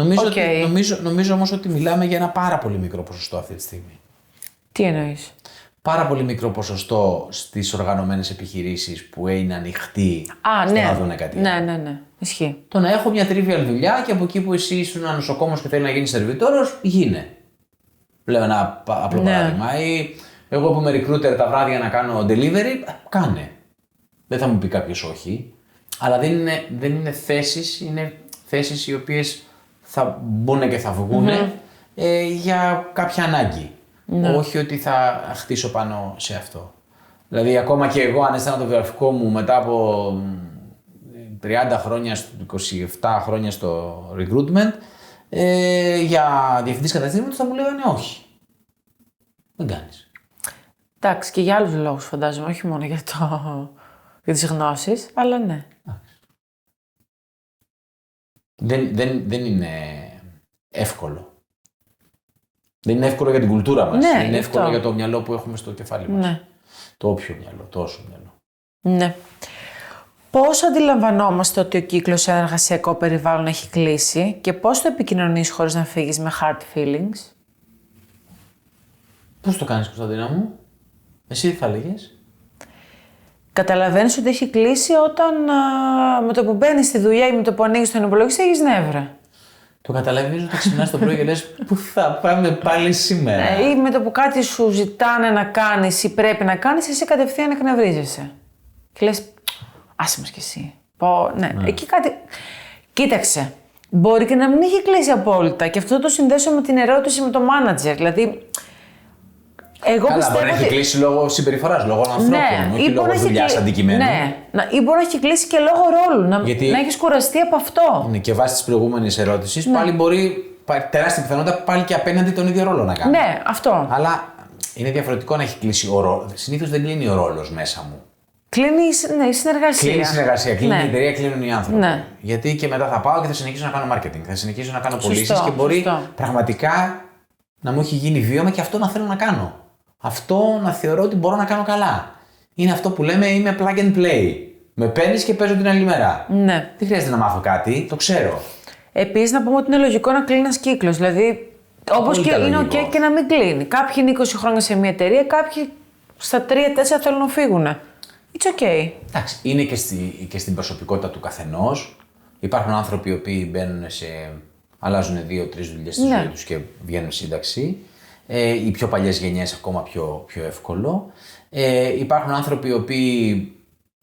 Νομίζω όμως ότι μιλάμε για ένα πάρα πολύ μικρό ποσοστό αυτή τη στιγμή. Τι εννοείς? Πάρα πολύ μικρό ποσοστό στις οργανωμένες επιχειρήσεις που είναι ανοιχτοί στο να δουν κάτι. Ναι. Ισχύει. Το να έχω μια trivial δουλειά και από εκεί που εσύ ήσουν ένα νοσοκόμος και θέλει να γίνει σερβιτόρος, γίνε. Λέω ένα απλό παράδειγμα. Ή εγώ που είμαι recruiter τα βράδια να κάνω delivery, κάνε. Δεν θα μου πει κάποιος όχι. Αλλά δεν είναι θέσεις, είναι θέσεις οι οποίες θα μπουν και θα βγουν για κάποια ανάγκη. Όχι ότι θα χτίσω πάνω σε αυτό. Δηλαδή, ακόμα και εγώ, αν έστελνα το βιογραφικό μου μετά από 30 χρόνια, 27 χρόνια στο recruitment, για διευθυντής καταστήματος θα μου λέγανε όχι. Δεν κάνεις. Εντάξει, και για άλλους λόγους φαντάζομαι, όχι μόνο για τις γνώσεις, αλλά ναι. Δεν είναι εύκολο. Δεν είναι εύκολο για την κουλτούρα μας. Ναι, είναι εύκολο για το μυαλό που έχουμε στο κεφάλι μας. Ναι. Το όποιο μυαλό, το όσο μυαλό. Ναι. Πώς αντιλαμβανόμαστε ότι ο κύκλος σε ένα εργασιακό περιβάλλον έχει κλείσει και πώς το επικοινωνείς χωρίς να φύγεις με hard feelings? Πώς το κάνεις, Κωνσταντίνα μου? Εσύ τι θα λέγες? Καταλαβαίνεις ότι έχει κλείσει όταν με το που μπαίνεις στη δουλειά ή με το που ανοίγεις τον υπολογιστή έχεις νεύρα. Το καταλαβαίνεις ότι ξυπνάς το πρωί και λες πού θα πάμε πάλι σήμερα. Ή με το που κάτι σου ζητάνε να κάνεις ή πρέπει να κάνεις, εσύ κατευθείαν εκνευρίζεσαι. Και λες, άσε μας κι εσύ. Εκεί κάτι... Κοίταξε, μπορεί και να μην έχει κλείσει απόλυτα και αυτό το συνδέσω με την ερώτηση με το manager. Δηλαδή, εγώ καλά, πιστεύω μπορεί να έχει κλείσει λόγω συμπεριφοράς, λόγω ανθρώπων, όχι λόγω δουλειάς αντικειμένου. Ναι, ή μπορεί να έχει κλείσει και λόγω ρόλου, να έχεις κουραστεί από αυτό. Ναι, και βάσει της προηγούμενης ερώτησης, πάλι μπορεί, τεράστια πιθανότητα, πάλι και απέναντι τον ίδιο ρόλο να κάνει. Ναι, αυτό. Αλλά είναι διαφορετικό να έχει κλείσει ο ρόλος. Συνήθως δεν κλείνει ο ρόλος μέσα μου. Κλείνει η συνεργασία. Κλείνει η συνεργασία, κλείνει η εταιρεία, κλείνουν οι άνθρωποι. Ναι. Γιατί και μετά θα πάω και θα συνεχίσω να κάνω marketing, θα συνεχίσω να κάνω πωλήσεις και μπορεί πραγματικά να μου έχει γίνει βίωμα και αυτό να θέλω να κάνω. Αυτό να θεωρώ ότι μπορώ να κάνω καλά. Είναι αυτό που λέμε είμαι plug and play. Με παίρνεις και παίζω την άλλη μέρα. Ναι. Δεν χρειάζεται να μάθω κάτι, το ξέρω. Επίσης να πούμε ότι είναι λογικό να κλείνει ένας κύκλος. Δηλαδή, όπως και είναι OK και να μην κλείνει. Κάποιοι είναι 20 χρόνια σε μια εταιρεία, κάποιοι στα 3-4 θέλουν να φύγουν. It's OK. Εντάξει, είναι και στην προσωπικότητα του καθενός. Υπάρχουν άνθρωποι οι οποίοι μπαίνουν αλλάζουν 2-3 δουλειές στη ζωή τους και βγαίνουν σύνταξη. Οι πιο παλιές γενιές ακόμα πιο εύκολο. Υπάρχουν άνθρωποι οι οποίοι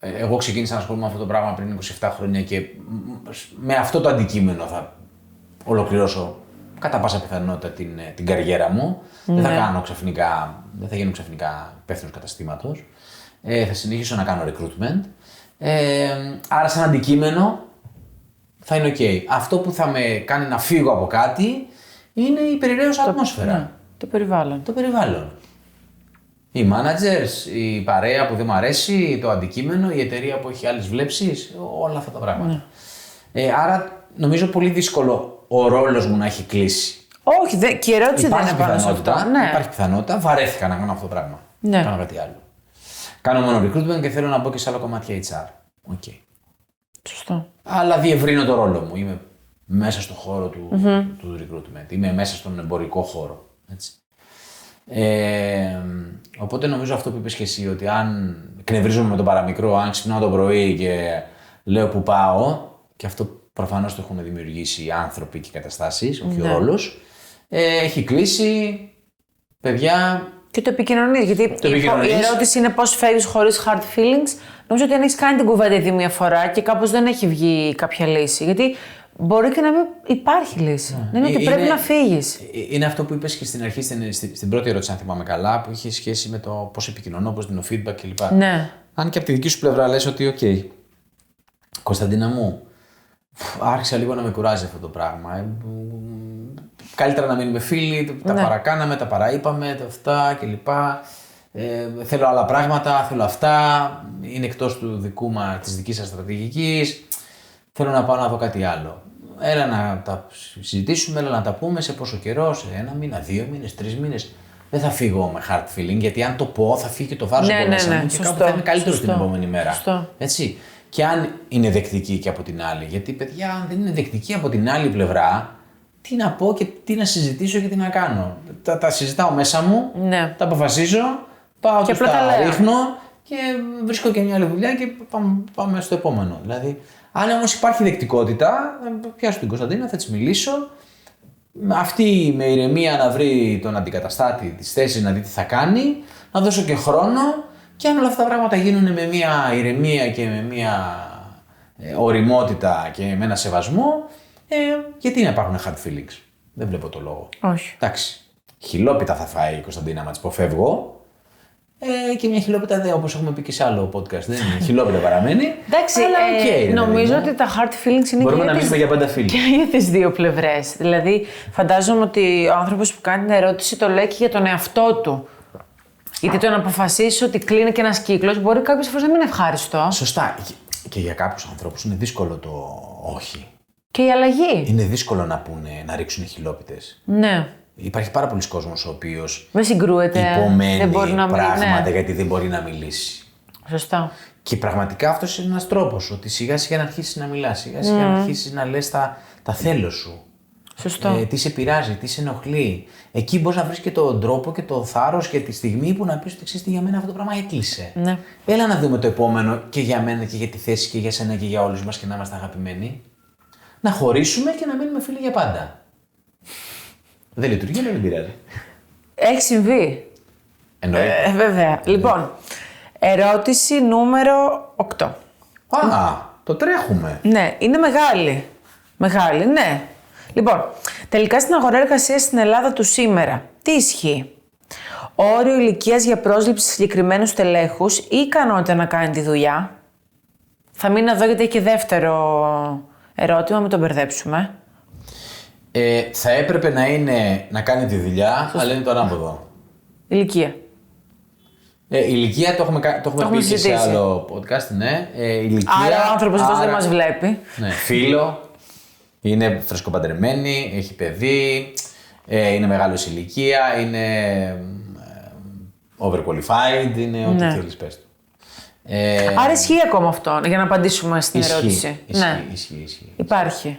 εγώ ξεκίνησα να ασχολούμαι με αυτό το πράγμα πριν 27 χρόνια και με αυτό το αντικείμενο θα ολοκληρώσω κατά πάσα πιθανότητα την καριέρα μου. Δεν θα γίνω ξαφνικά υπεύθυνος καταστήματος. Θα συνεχίσω να κάνω recruitment. Άρα σαν αντικείμενο θα είναι ok. Αυτό που θα με κάνει να φύγω από κάτι είναι η περιραίωσα ατμόσφαιρα. Ναι, το περιβάλλον. Το περιβάλλον. Οι managers, η παρέα που δεν μου αρέσει, το αντικείμενο, η εταιρεία που έχει άλλες βλέψεις, όλα αυτά τα πράγματα. Ναι. Άρα νομίζω πολύ δύσκολο ο ρόλος μου να έχει κλείσει. Όχι, και η ερώτηση δεν είναι πάνω σε αυτό. Ναι. Υπάρχει πιθανότητα, βαρέθηκα να κάνω αυτό το πράγμα. Ναι. Κάνω κάτι άλλο. Κάνω μόνο recruitment και θέλω να μπω και σε άλλα κομμάτια HR. Okay. Σωστό. Αλλά διευρύνω το ρόλο μου. Είμαι μέσα στον χώρο του recruitment. Είμαι μέσα στον εμπορικό χώρο. Έτσι. Οπότε νομίζω αυτό που είπες και εσύ, ότι αν εκνευρίζομαι με το παραμικρό, αν ξυπνάω το πρωί και λέω που πάω, και αυτό προφανώς το έχουν δημιουργήσει οι άνθρωποι και οι καταστάσεις, όχι ο ρόλος, έχει κλείσει, παιδιά. Και το επικοινωνείς, γιατί η ερώτηση είναι πώς φεύγεις χωρίς hard feelings. Νομίζω ότι αν έχεις κάνει την κουβέντα ήδη μία φορά και κάπως δεν έχει βγει κάποια λύση. Γιατί μπορεί και να μην υπάρχει λύση. Δεν είναι ότι πρέπει να φύγεις. Είναι αυτό που είπες και στην αρχή, στην πρώτη ερώτηση, αν θυμάμαι καλά, που είχε σχέση με το πώς επικοινωνώ, πώς δίνω feedback κλπ. Ναι. Αν και από τη δική σου πλευρά λες ότι, OK, Κωνσταντίνα μου, άρχισα λίγο να με κουράζει αυτό το πράγμα. Καλύτερα να μείνουμε φίλοι, τα παρακάναμε, τα παραείπαμε, αυτά κλπ. Θέλω άλλα πράγματα, θέλω αυτά. Είναι εκτός της δικής σας στρατηγικής. Θέλω να πάω να δω κάτι άλλο. Έλα να τα συζητήσουμε, έλα να τα πούμε σε πόσο καιρό, σε 1 μήνα, 2 μήνες, 3 μήνες. Δεν θα φύγω με hard feeling, γιατί αν το πω θα φύγει και το βάζω από μέσα μου και κάπου θα είναι καλύτερο την επόμενη μέρα. Έτσι. Και αν είναι δεκτική και από την άλλη. Γιατί, παιδιά, αν δεν είναι δεκτική από την άλλη πλευρά, τι να πω και τι να συζητήσω και τι να κάνω. Τα συζητάω μέσα μου, τα αποφασίζω, πάω και τα ρίχνω και βρίσκω και μια άλλη δουλειά και πάμε στο επόμενο. Δηλαδή, αν όμως υπάρχει δεκτικότητα, θα πιάσω την Κωνσταντίνα, θα της μιλήσω. Αυτή με ηρεμία να βρει τον αντικαταστάτη της θέσης, να δει τι θα κάνει, να δώσω και χρόνο. Και αν όλα αυτά τα πράγματα γίνουν με μια ηρεμία και με μια ωριμότητα και με ένα σεβασμό, γιατί να υπάρχουν hard feelings. Δεν βλέπω το λόγο. Όχι. Εντάξει. Χιλόπιτα θα φάει η Κωνσταντίνα, μα της πω φεύγω. Και μια χιλόπιτα δεν, όπως έχουμε πει και σε άλλο podcast. Δεν είναι χιλόπιτα παραμένει. Εντάξει, νομίζω ότι τα hard feelings είναι μπορούμε να μιλήσουμε για πάντα φίλοι. Και για τις δύο πλευρές. Δηλαδή, φαντάζομαι ότι ο άνθρωπος που κάνει την ερώτηση το λέει και για τον εαυτό του. Γιατί το να αποφασίσει ότι κλείνει και ένας κύκλος μπορεί κάποιες φορές να μην είναι ευχάριστο. Σωστά. Και για κάποιους ανθρώπους είναι δύσκολο το όχι. Και η αλλαγή. Είναι δύσκολο να ρίξουν χιλόπιτες. Ναι. Υπάρχει πάρα πολλοί κόσμος ο οποίος δεν συγκρούεται, υπομένει δεν μπορεί να πράγματα γιατί δεν μπορεί να μιλήσει. Σωστά. Και πραγματικά αυτός είναι ένας τρόπος, ότι σιγά σιγά να αρχίσεις να μιλάς, σιγά σιγά να αρχίσεις να λες τα θέλω σου. Σωστό. Τι σε πειράζει, τι σε ενοχλεί. Εκεί μπορείς να βρεις και τον τρόπο και το θάρρος και τη στιγμή που να πεις ότι ξέρεις τι, για μένα αυτό το πράγμα έκλεισε. Ναι. Έλα να δούμε το επόμενο και για μένα και για τη θέση και για σένα και για όλους μας και να είμαστε αγαπημένοι. Να χωρίσουμε και να μείνουμε φίλοι για πάντα. Δεν λειτουργεί, αλλά δεν πειράζει. Έχει συμβεί. Εννοείται. Βέβαια. Λοιπόν, ερώτηση νούμερο 8. Το τρέχουμε. Ναι, είναι μεγάλη. Μεγάλη, ναι. Λοιπόν, τελικά στην αγορά εργασίας στην Ελλάδα του σήμερα, τι ισχύει? Όριο ηλικίας για πρόσληψη συγκεκριμένους τελέχους ή ικανότητα να κάνει τη δουλειά? Θα μείνω εδώ γιατί έχει και δεύτερο ερώτημα, μην τον μπερδέψουμε. Θα έπρεπε να κάνει τη δουλειά, αλλά είναι το ανάποδο. Ηλικία. Ηλικία το έχουμε πει και σε άλλο podcast, ναι. Ηλικία, άρα ο άνθρωπος αυτός δεν μας βλέπει. Ναι, φίλο, είναι φρεσκοπαντρεμένη, έχει παιδί, είναι μεγάλος ηλικία, είναι overqualified, είναι ό,τι θέλεις πες του. Άρα ισχύει ακόμα αυτό, για να απαντήσουμε στην ερώτηση. Ισχύει. Υπάρχει.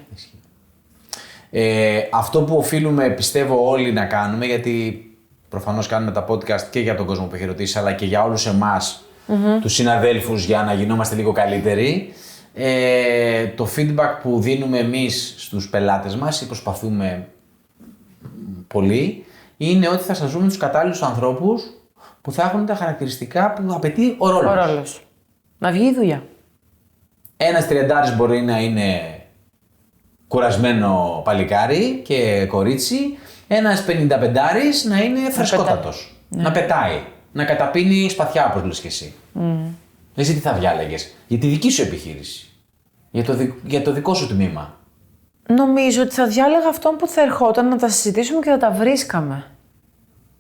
Αυτό που οφείλουμε, πιστεύω, όλοι να κάνουμε, γιατί προφανώς κάνουμε τα podcast και για τον κόσμο που έχει ρωτήσει, αλλά και για όλους εμάς, τους συναδέλφους, για να γινόμαστε λίγο καλύτεροι. Το feedback που δίνουμε εμείς στους πελάτες μας, ή προσπαθούμε πολύ, είναι ότι θα σας δούμε τους κατάλληλους ανθρώπους που θα έχουν τα χαρακτηριστικά που απαιτεί ο ρόλος. Να βγει η δουλειά. Ένας 30 μπορεί να είναι κουρασμένο παλικάρι και κορίτσι, ένας 55 να είναι φρεσκότατος. Να πετάει. Να καταπίνει σπαθιά, όπως λες και εσύ. Εσύ τι θα διάλεγες? Για τη δική σου επιχείρηση. Για το δικό σου τμήμα. Νομίζω ότι θα διάλεγα αυτόν που θα ερχόταν να τα συζητήσουμε και θα τα βρίσκαμε.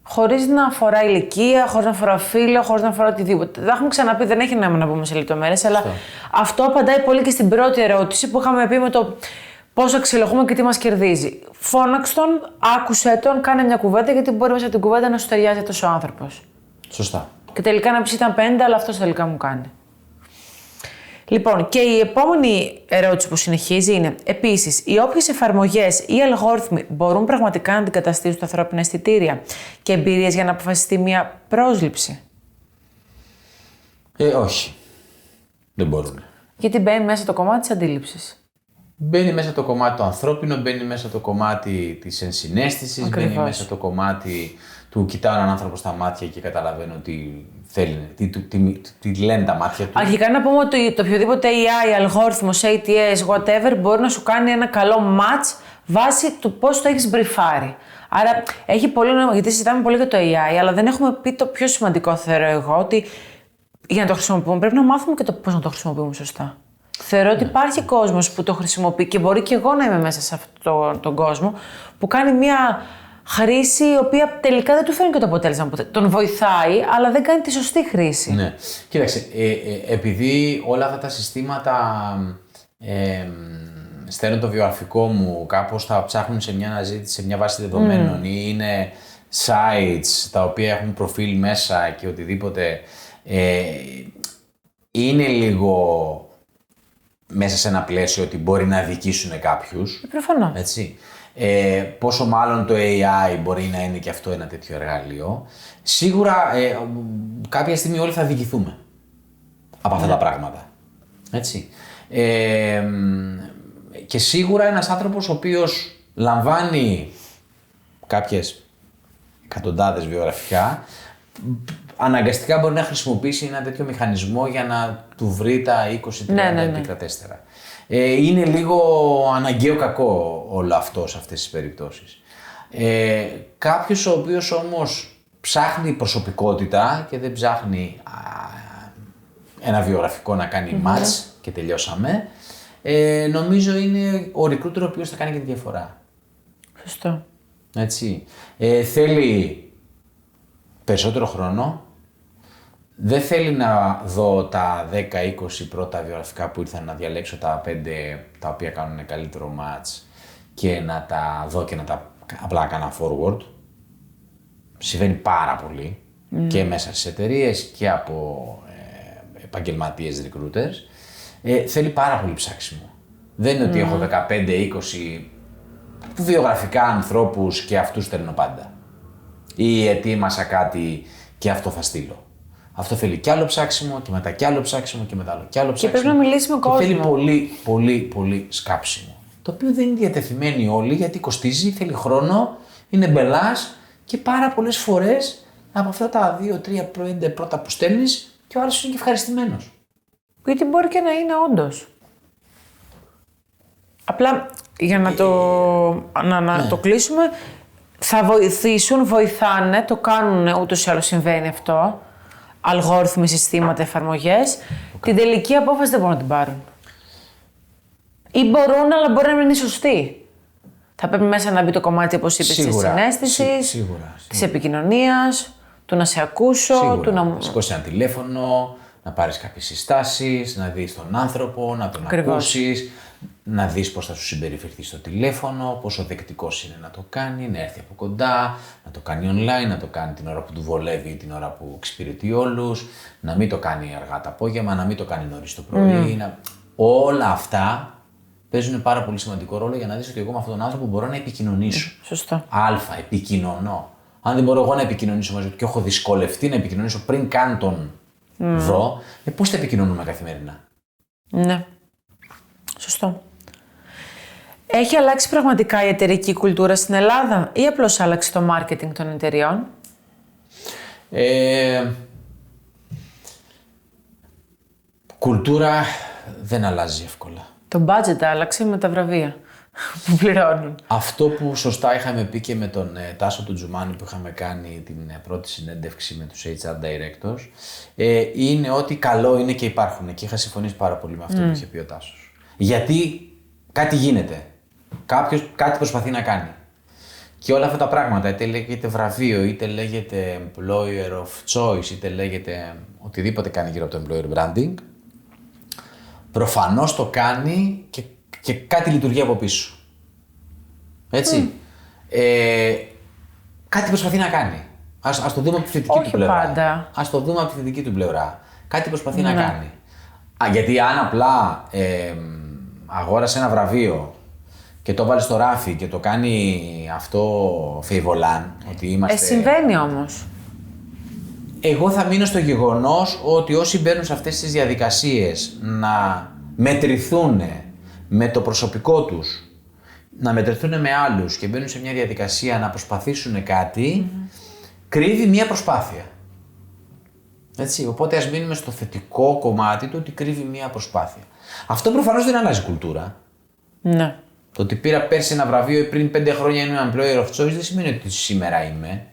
Χωρίς να αφορά ηλικία, χωρίς να αφορά φίλο, χωρίς να αφορά οτιδήποτε. Τα έχουμε ξαναπεί, δεν έχει νόημα να πούμε σε λεπτομέρειες, αλλά αυτό απαντάει πολύ και στην πρώτη ερώτηση που είχαμε πει με το πώς αξιολογούμε και τι μας κερδίζει. Φώναξε τον, άκουσε τον, κάνε μια κουβέντα, γιατί μπορεί μέσα από την κουβέντα να σου ταιριάζει τόσο άνθρωπος. Σωστά. Και τελικά να πεις ήταν 50, αλλά αυτός τελικά μου κάνει. Λοιπόν, και η επόμενη ερώτηση που συνεχίζει είναι: επίσης, οι όποιες εφαρμογές ή αλγόριθμοι μπορούν πραγματικά να αντικαταστήσουν τα ανθρώπινα αισθητήρια και εμπειρίες για να αποφασιστεί μια πρόσληψη? Όχι. Δεν μπορούν. Γιατί μπαίνει μέσα το κομμάτι της αντίληψης. Μπαίνει μέσα το κομμάτι το ανθρώπινο, μπαίνει μέσα το κομμάτι της ενσυναίσθησης, μπαίνει μέσα το κομμάτι του κοιτάω έναν άνθρωπο στα μάτια και καταλαβαίνω τι θέλει, τι λένε τα μάτια του. Αρχικά να πούμε ότι το οποιοδήποτε AI, αλγόριθμος, ATS, whatever, μπορεί να σου κάνει ένα καλό match βάσει του πώς το έχεις μπριφάρει. Άρα έχει πολύ νόημα, γιατί συζητάμε πολύ για το AI, αλλά δεν έχουμε πει το πιο σημαντικό, θεωρώ εγώ, ότι για να το χρησιμοποιούμε πρέπει να μάθουμε και το πώς να το χρησιμοποιούμε σωστά. Θεωρώ ότι υπάρχει κόσμος που το χρησιμοποιεί και μπορεί και εγώ να είμαι μέσα σε αυτόν τον κόσμο που κάνει μια χρήση η οποία τελικά δεν του φέρνει και το αποτέλεσμα ποτέ. Τον βοηθάει, αλλά δεν κάνει τη σωστή χρήση. Ναι. Κοίταξε, επειδή όλα αυτά τα συστήματα στέλνουν το βιογραφικό μου, κάπως θα ψάχνουν σε μια αναζήτηση, σε μια βάση δεδομένων ή είναι sites τα οποία έχουν προφίλ μέσα και οτιδήποτε, είναι λίγο μέσα σε ένα πλαίσιο ότι μπορεί να αδικήσουν κάποιους. Προφανώς. Έτσι. Πόσο μάλλον το AI μπορεί να είναι και αυτό ένα τέτοιο εργαλείο. Σίγουρα κάποια στιγμή όλοι θα αδικηθούμε από αυτά τα πράγματα. Έτσι. Και σίγουρα ένας άνθρωπος ο οποίος λαμβάνει κάποιες εκατοντάδες βιογραφικά, αναγκαστικά μπορεί να χρησιμοποιήσει ένα τέτοιο μηχανισμό για να του βρει τα 20-30 επικρατέστερα. Είναι λίγο αναγκαίο κακό όλο αυτό σε αυτές τις περιπτώσεις. Κάποιος ο οποίος όμως ψάχνει προσωπικότητα και δεν ψάχνει ένα βιογραφικό να κάνει match και τελειώσαμε, νομίζω είναι ο recruiter ο οποίος θα κάνει και τη διαφορά. Σωστό. Έτσι. Θέλει περισσότερο χρόνο. Δεν θέλει να δω τα 10-20 πρώτα βιογραφικά που ήρθαν, να διαλέξω τα 5 τα οποία κάνουν καλύτερο match και να τα δω και να τα απλά κάνω forward. Συμβαίνει πάρα πολύ και μέσα στις εταιρείες και από επαγγελματίες recruiters. Θέλει πάρα πολύ ψάξιμο. Δεν είναι ότι έχω 15-20 βιογραφικά ανθρώπους και αυτούς στέλνω πάντα. Ή ετοίμασα κάτι και αυτό θα στείλω. Αυτό θέλει κι άλλο ψάξιμο και μετά κι άλλο ψάξιμο και μετά κι άλλο ψάξιμο. Και πρέπει να μιλήσει με κόσμο. Θέλει πολύ σκάψιμο. Το οποίο δεν είναι διατεθειμένοι όλοι γιατί κοστίζει, θέλει χρόνο, είναι μπελάς και πάρα πολλές φορές από αυτά τα 2-3-5 πρώτα που στέλνεις και ο άλλος είναι και ευχαριστημένος. Γιατί μπορεί και να είναι όντως. Απλά για να το κλείσουμε, θα βοηθήσουν, βοηθάνε, το κάνουν ούτως ή άλλως συμβαίνει αυτό. Αλγόριθμοι, συστήματα, εφαρμογές. Την τελική απόφαση δεν μπορούν να την πάρουν. Ή μπορούν, αλλά μπορεί να μην είναι σωστή. Θα πρέπει μέσα να μπει το κομμάτι, όπως είπες, της συναίσθησης, της επικοινωνίας, του να σε ακούσω, του να σηκώσεις ένα τηλέφωνο, να πάρεις κάποιες συστάσεις, να δεις τον άνθρωπο, να τον ακούσεις, να δεις πώς θα σου συμπεριφερθεί στο τηλέφωνο, πόσο δεκτικός είναι να το κάνει, να έρθει από κοντά, να το κάνει online, να το κάνει την ώρα που του βολεύει ή την ώρα που εξυπηρετεί όλους, να μην το κάνει αργά το απόγευμα, να μην το κάνει νωρίς το πρωί. Όλα αυτά παίζουν πάρα πολύ σημαντικό ρόλο για να δεις ότι εγώ με αυτόν τον άνθρωπο μπορώ να επικοινωνήσω. Σωστό. Επικοινωνώ. Αν δεν μπορώ εγώ να επικοινωνήσω μαζί του και έχω δυσκολευτεί να επικοινωνήσω πριν καν τον δω, πώς θα επικοινωνούμε καθημερινά. Ναι. Σωστό. Έχει αλλάξει πραγματικά η εταιρική κουλτούρα στην Ελλάδα ή απλώς άλλαξε το μάρκετινγκ των εταιριών? κουλτούρα δεν αλλάζει εύκολα. Το budget άλλαξε με τα βραβεία που πληρώνουν. Αυτό που σωστά είχαμε πει και με τον Τάσο του Τζουμάνη που είχαμε κάνει την πρώτη συνέντευξη με τους HR directors, είναι ότι καλό είναι και υπάρχουν. Και είχα συμφωνήσει πάρα πολύ με αυτό που είχε πει ο Τάσος. Γιατί κάτι γίνεται. Κάποιος κάτι προσπαθεί να κάνει. Και όλα αυτά τα πράγματα, είτε λέγεται βραβείο, είτε λέγεται employer of choice, είτε λέγεται οτιδήποτε κάνει γύρω από το employer branding, προφανώς το κάνει και κάτι λειτουργεί από πίσω. Έτσι. Κάτι προσπαθεί να κάνει. Ας το δούμε από τη θετική του πλευρά. Πάντα. Ας το δούμε από τη θετική του πλευρά. Κάτι προσπαθεί να κάνει. Γιατί αν απλά αγόρασε ένα βραβείο και το βάλει στο ράφι και το κάνει αυτό φεϊβολάν, ότι είμαστε... Συμβαίνει όμως. Εγώ θα μείνω στο γεγονός ότι όσοι μπαίνουν σε αυτές τις διαδικασίες να μετρηθούν με το προσωπικό τους, να μετρηθούν με άλλους και μπαίνουν σε μια διαδικασία να προσπαθήσουν κάτι, κρύβει μια προσπάθεια. Έτσι, οπότε ας μείνουμε στο θετικό κομμάτι του ότι κρύβει μια προσπάθεια. Αυτό προφανώς δεν αλλάζει κουλτούρα. Ναι. Το ότι πήρα πέρσι ένα βραβείο ή πριν 5 χρόνια είμαι employer of choice δεν σημαίνει ότι σήμερα είμαι.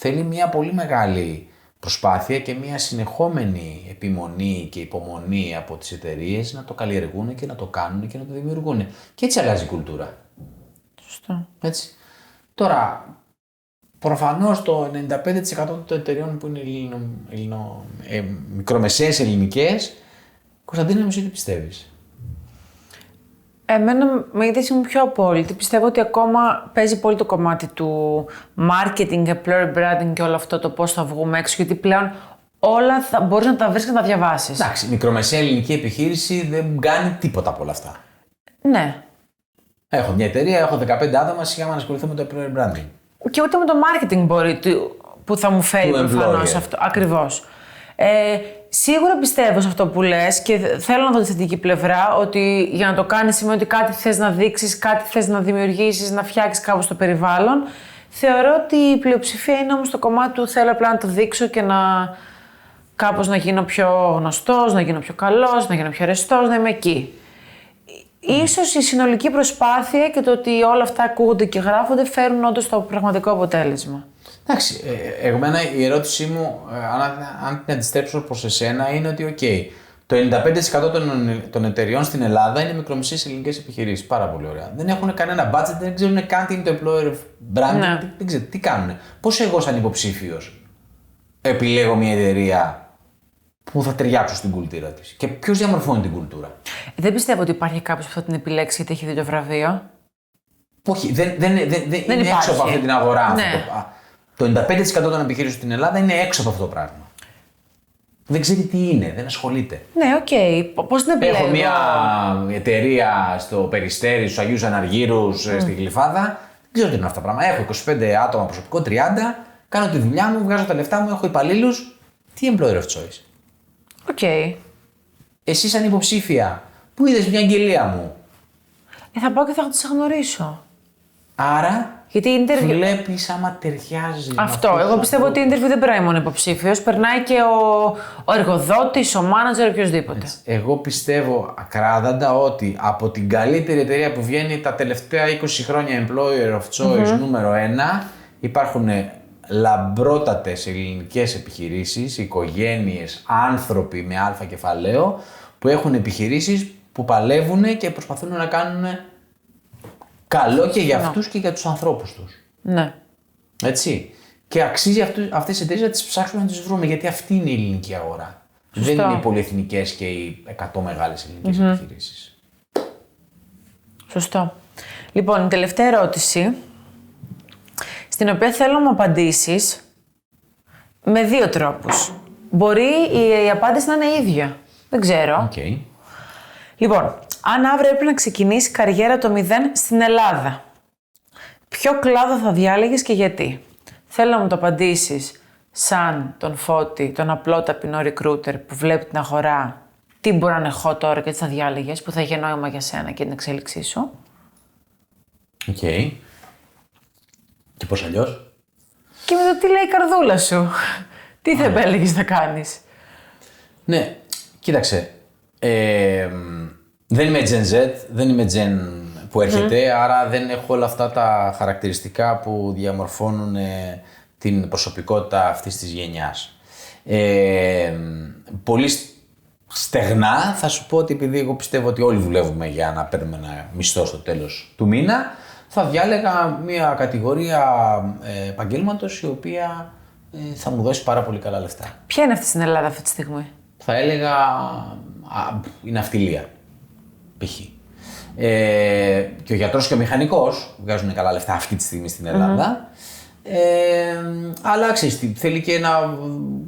Θέλει μια πολύ μεγάλη προσπάθεια και μια συνεχόμενη επιμονή και υπομονή από τις εταιρείες να το καλλιεργούν και να το κάνουν και να το δημιουργούν. Και έτσι αλλάζει η κουλτούρα. Σωστό. Έτσι. Τώρα, προφανώς το 95% των εταιρεών που είναι μικρομεσαίες ελληνικές, Κωνσταντίνα, εσύ τι πιστεύεις? Εμένα με η θέση μου πιο απόλυτη. Πιστεύω ότι ακόμα παίζει πολύ το κομμάτι του marketing, employer branding και όλο αυτό το πώς θα βγούμε έξω, γιατί πλέον όλα θα μπορείς να τα βρεις και να τα διαβάσεις. Εντάξει, η μικρομεσαία ελληνική επιχείρηση δεν κάνει τίποτα από όλα αυτά. Ναι. Έχω μια εταιρεία, έχω 15 άτομα, σιγά να ασχοληθώ με το employer branding. Και ούτε με το marketing μπορεί που θα μου φέρει προφανώς αυτό. Ακριβώς. Σίγουρα πιστεύω σε αυτό που λες και θέλω να δω τη θετική πλευρά, ότι για να το κάνεις σημαίνει ότι κάτι θες να δείξεις, κάτι θες να δημιουργήσεις, να φτιάξεις κάπως το περιβάλλον. Θεωρώ ότι η πλειοψηφία είναι όμως το κομμάτι του θέλω απλά να το δείξω και κάπως να γίνω πιο γνωστός, να γίνω πιο καλός, να γίνω πιο αρεστός, να είμαι εκεί. Ίσως η συνολική προσπάθεια και το ότι όλα αυτά ακούγονται και γράφονται φέρουν όντως το πραγματικό αποτέλεσμα. Εντάξει, εμένα η ερώτησή μου, αν την αντιστρέψω προς εσένα, είναι ότι το 95% των εταιριών στην Ελλάδα είναι μικρομεσαίες ελληνικές επιχειρήσεις. Πάρα πολύ ωραία. Δεν έχουν κανένα budget, δεν ξέρουν καν τι είναι το employer branding, Ναι. δεν ξέρουν τι κάνουν. Πώς εγώ σαν υποψήφιος επιλέγω μια εταιρεία που θα ταιριάξω στην κουλτούρα της και ποιος διαμορφώνει την κουλτούρα? Δεν πιστεύω ότι υπάρχει κάποιος που θα την επιλέξει γιατί έχει δει το βραβείο. Όχι, δεν είναι έξω από αυτή την αγορά. Ναι. Το 95% των επιχειρήσεων στην Ελλάδα είναι έξω από αυτό το πράγμα. Δεν ξέρει τι είναι, δεν ασχολείται. Ναι, οκ. Πώς την επιλέγω? Έχω μια εταιρεία στο Περιστέρι, στους Αγίους Αναργύρους, στη Γλυφάδα. Δεν ξέρω τι είναι αυτά τα πράγματα. Έχω 25 άτομα προσωπικό, 30. Κάνω τη δουλειά μου, βγάζω τα λεφτά μου, έχω υπαλλήλους. Τι employer of choice? Οκ. Εσύ, σαν υποψήφια, που είδες μια αγγελία μου. Θα πάω και θα τις γνωρίσω. Άρα. Γιατί η interview... Βλέπεις άμα ταιριάζει. Αυτό. Εγώ πιστεύω ότι η interview δεν περνάει μόνο υποψήφιος, περνάει και ο εργοδότης, ο manager, οποιοδήποτε. Εγώ πιστεύω ακράδαντα ότι από την καλύτερη εταιρεία που βγαίνει τα τελευταία 20 χρόνια employer of choice νούμερο 1, υπάρχουν λαμπρότατες ελληνικές επιχειρήσεις, οικογένειες, άνθρωποι με αλφα κεφαλαίο που έχουν επιχειρήσεις που παλεύουν και προσπαθούν να κάνουν καλό και για αυτούς και για τους ανθρώπους τους. Ναι. Έτσι. Και αξίζει αυτές τις εταιρείες να τις ψάξουμε να τις βρούμε, γιατί αυτή είναι η ελληνική αγορά. Σωστό. Δεν είναι οι πολυεθνικές και οι 100 μεγάλες ελληνικές επιχειρήσεις. Απαντήσεις. Λοιπόν, η τελευταία ερώτηση, στην οποία θέλω να μου απαντήσεις με δύο τρόπους. Μπορεί η απάντηση να είναι ίδια. Δεν ξέρω. Okay. Λοιπόν, αν αύριο έπρεπε να ξεκινήσει καριέρα το 0 στην Ελλάδα, ποιο κλάδο θα διάλεγες και γιατί? Θέλω να μου το απαντήσεις σαν τον Φώτη, τον απλό ταπεινό recruiter που βλέπει την αγορά, τι μπορώ να έχω τώρα και τι θα διάλεγες, που θα είχε νόημα για σένα και την εξέλιξή σου. Οκ. Και πώς αλλιώς? Και με το τι λέει η καρδούλα σου. Τι θα επέλεγες να κάνεις? Ναι. Κοίταξε. Δεν είμαι Gen Z, δεν είμαι Gen που έρχεται, άρα δεν έχω όλα αυτά τα χαρακτηριστικά που διαμορφώνουν την προσωπικότητα αυτής της γενιάς. Πολύ στεγνά θα σου πω ότι επειδή εγώ πιστεύω ότι όλοι δουλεύουμε για να παίρνουμε ένα μισθό στο τέλος του μήνα, θα διάλεγα μια κατηγορία επαγγέλματος η οποία θα μου δώσει πάρα πολύ καλά λεφτά. Ποια είναι αυτή στην Ελλάδα αυτή τη στιγμή? Θα έλεγα η ναυτιλία, π.χ. Και ο γιατρός και ο μηχανικός βγάζουν καλά λεφτά αυτή τη στιγμή στην Ελλάδα. Αλλά ξέρεις τι, θέλει και να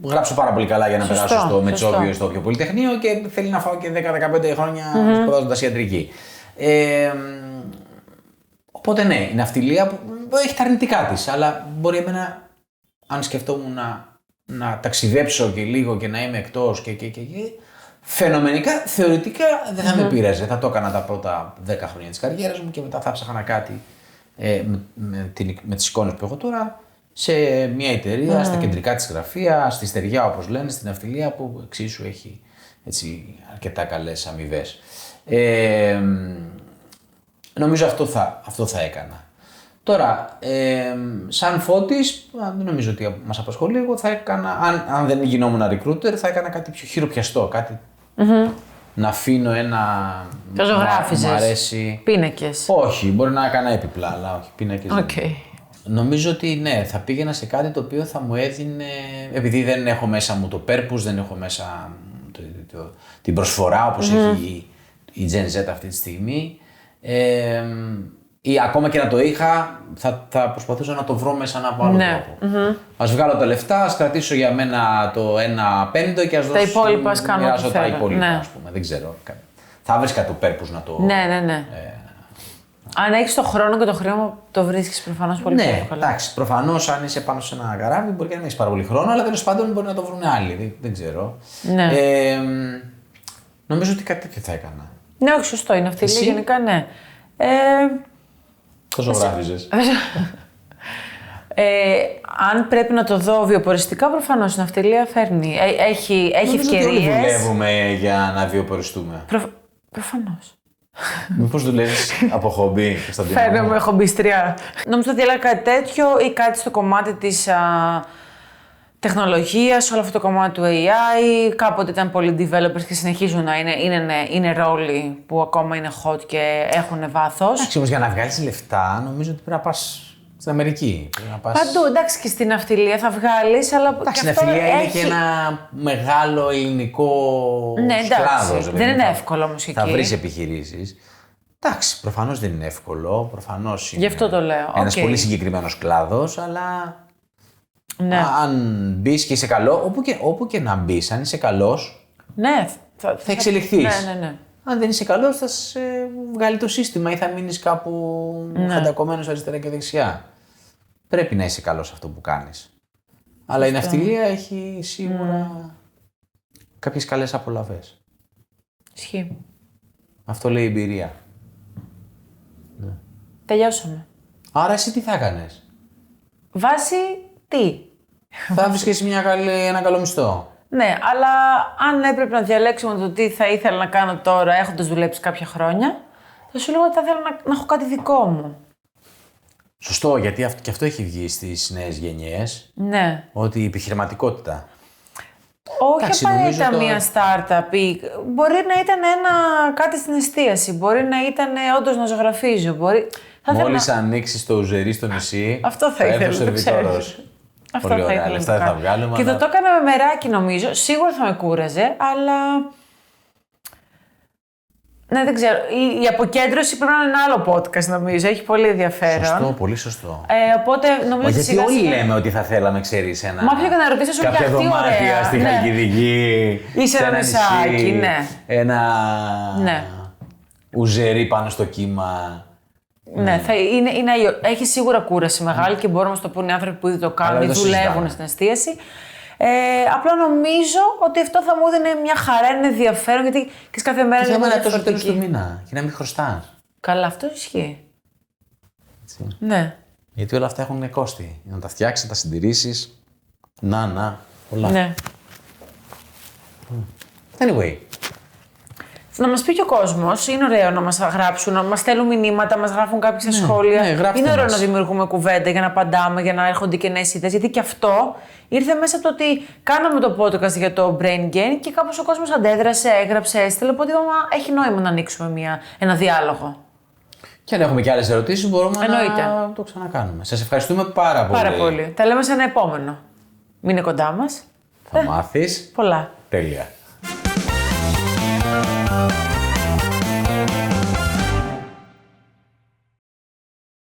γράψω πάρα πολύ καλά για να περάσω στο Μετσόβιο, στο όποιο πολυτεχνείο και θέλει να φάω και 10-15 χρόνια σπουδάζοντας ιατρική. Οπότε ναι, η ναυτιλία έχει τα αρνητικά της, αλλά μπορεί εμένα, αν σκεφτόμουν να ταξιδέψω και λίγο και να είμαι εκτός και φαινομενικά, θεωρητικά δεν θα με πείραζε. Θα το έκανα τα πρώτα 10 χρόνια της καριέρας μου και μετά θα ψάχνα κάτι με τις εικόνες που έχω τώρα σε μια εταιρεία, στα κεντρικά της γραφεία, στη στεριά όπως λένε, στην ναυτιλία που εξίσου έχει έτσι, αρκετά καλές αμοιβές. Νομίζω αυτό θα έκανα. Τώρα, σαν Φώτης, δεν νομίζω ότι μας απασχολεί, εγώ θα έκανα, αν δεν γινόμουν recruiter, θα έκανα κάτι πιο χειροπιαστό, κάτι να αφήνω ένα... Το ζωγράφιζες, μου αρέσει... πίνακες. Όχι, μπορεί να έκανα έπιπλα, αλλά όχι, πίνακες. Okay. Νομίζω ότι ναι, θα πήγαινα σε κάτι το οποίο θα μου έδινε, επειδή δεν έχω μέσα μου το purpose, δεν έχω μέσα την προσφορά όπως έχει η Gen Z αυτή τη στιγμή, ή ακόμα και να το είχα, θα προσπαθούσα να το βρω μέσα από άλλο τρόπο. Ας βγάλω τα λεφτά, ας κρατήσω για μένα το 1/5 και ας δώσω. Τα υπόλοιπα ας κάνω ό,τι τα θέλω. υπόλοιπα, ας πούμε. Δεν ξέρω. Θα βρίσκα το purpose να το. Ναι. Αν έχεις το χρόνο και το χρήμα, το βρίσκεις προφανώς πολύ πιο εύκολα. Εντάξει, προφανώς αν είσαι πάνω σε ένα καράβι μπορεί και να μην έχεις πάρα πολύ χρόνο, αλλά τέλος πάντων μπορεί να το βρουν άλλοι. Δεν ξέρω. Ναι. Νομίζω ότι κάτι τέτοιο θα έκανα. Ναι, όχι, σωστό είναι αυτή. Γενικά ναι. Το ζωγράφιζες. Αν πρέπει να το δω βιοποριστικά, προφανώς η ναυτιλία φέρνει. Έχει ευκαιρίες. Όλοι δουλεύουμε για να βιοποριστούμε. Προφανώς. Μήπως δουλεύεις από χομπί, Κωνσταντίνα? Φαίνομαι χομπίστρια. Νομίζω ότι έλεγα κάτι τέτοιο ή κάτι στο κομμάτι της τεχνολογίας, όλο αυτό το κομμάτι του AI. Κάποτε ήταν πολλοί developers και συνεχίζουν να είναι ρόλοι που ακόμα είναι hot και έχουν βάθος. Εντάξει, όμως για να βγάλεις λεφτά, νομίζω ότι πρέπει να πας στην Αμερική. Παντού, εντάξει, και στην ναυτιλία θα βγάλεις, αλλά. Εντάξει, η ναυτιλία είναι και ένα μεγάλο ελληνικό κλάδο. Δεν είναι εύκολο όμως εκεί. Θα βρεις επιχειρήσεις. Εντάξει, προφανώς δεν είναι εύκολο. Προφανώς είναι. Γι' αυτό το λέω. Ένας πολύ συγκεκριμένος κλάδος, αλλά. Ναι. Αν μπεις και είσαι καλό, όπου και να μπεις, αν είσαι καλός, ναι, θα εξελιχθείς. Ναι. Αν δεν είσαι καλός, θα σε βγάλει το σύστημα ή θα μείνεις κάπου χαντακωμένος αριστερά και δεξιά. Πρέπει να είσαι καλός σε αυτό που κάνεις. Αλλά η ναυτιλία έχει σίγουρα κάποιες καλές απολαυές. Ισχύει. Αυτό λέει η εμπειρία. Ναι. Τελειώσαμε. Άρα εσύ τι θα έκανες? Βάσει τι? Θα βρίσκεις ένα καλό μισθό. Ναι, αλλά αν έπρεπε να διαλέξουμε το τι θα ήθελα να κάνω τώρα, έχοντας δουλέψει κάποια χρόνια, θα σου λέω ότι θα ήθελα να έχω κάτι δικό μου. Σωστό, γιατί και αυτό έχει βγει στις νέες γενιές. Ναι. Ότι η επιχειρηματικότητα. Όχι απαραίτητα μία startup. Μπορεί να ήταν κάτι στην εστίαση. Μπορεί να ήταν όντως να ζωγραφίζω. Μόλις ανοίξεις το ουζερί στο νησί, αυτό θα ήθελα. Σερβιτόρος. Αυτό πολύ θα ωραία, ήθελα. Λεφτά θα βγάλουμε. Και θα το έκανα με μεράκι νομίζω. Σίγουρα θα με κούραζε, αλλά. Ναι, δεν ξέρω. Η αποκέντρωση πρέπει να είναι ένα άλλο podcast νομίζω. Έχει πολύ ενδιαφέρον. Σωστό, πολύ σωστό. Οπότε νομίζω ότι. Γιατί όλοι λέμε ότι θα θέλαμε, ξέρεις, ένα. Μα ποιο να ρωτήσω σου κάποια δωμάτια στη Χαλκιδική. Ή σε ένα νησάκι, ναι. Ένα ουζερί πάνω στο κύμα. Ναι, έχει σίγουρα κούραση μεγάλη και μπορούμε να το πούνε οι άνθρωποι που ήδη το κάνουν ή δουλεύουν στην εστίαση. Απλά νομίζω ότι αυτό θα μου έδινε μια χαρά, είναι ενδιαφέρον γιατί και κάθε μέρα είναι διαφορετική. Τόσο τέλος του μήνα και να μην χρωστάς. Καλά, αυτό ισχύει. Έτσι. Ναι. Γιατί όλα αυτά έχουν κόστη. Να τα φτιάξεις, να τα συντηρήσεις. Πολλά. Ναι. Anyway, Να μας πει και ο κόσμος. Είναι ωραίο να μας γράψουν, να μας στέλνουν μηνύματα, να μας γράφουν κάποιοι σε σχόλια. Είναι ωραίο να δημιουργούμε κουβέντα για να απαντάμε, για να έρχονται και νέες ιδέες. Γιατί και αυτό ήρθε μέσα από το ότι κάναμε το podcast για το Brain Gain και κάπως ο κόσμος αντέδρασε, έγραψε, έστειλε. Οπότε έχει νόημα να ανοίξουμε ένα διάλογο. Και αν έχουμε και άλλες ερωτήσεις, μπορούμε να το ξανακάνουμε. Σας ευχαριστούμε πάρα πολύ. Πάρα πολύ. Τα λέμε σε ένα επόμενο. Μείνε κοντά μας. Θα μάθεις. Πολλά. Τέλεια.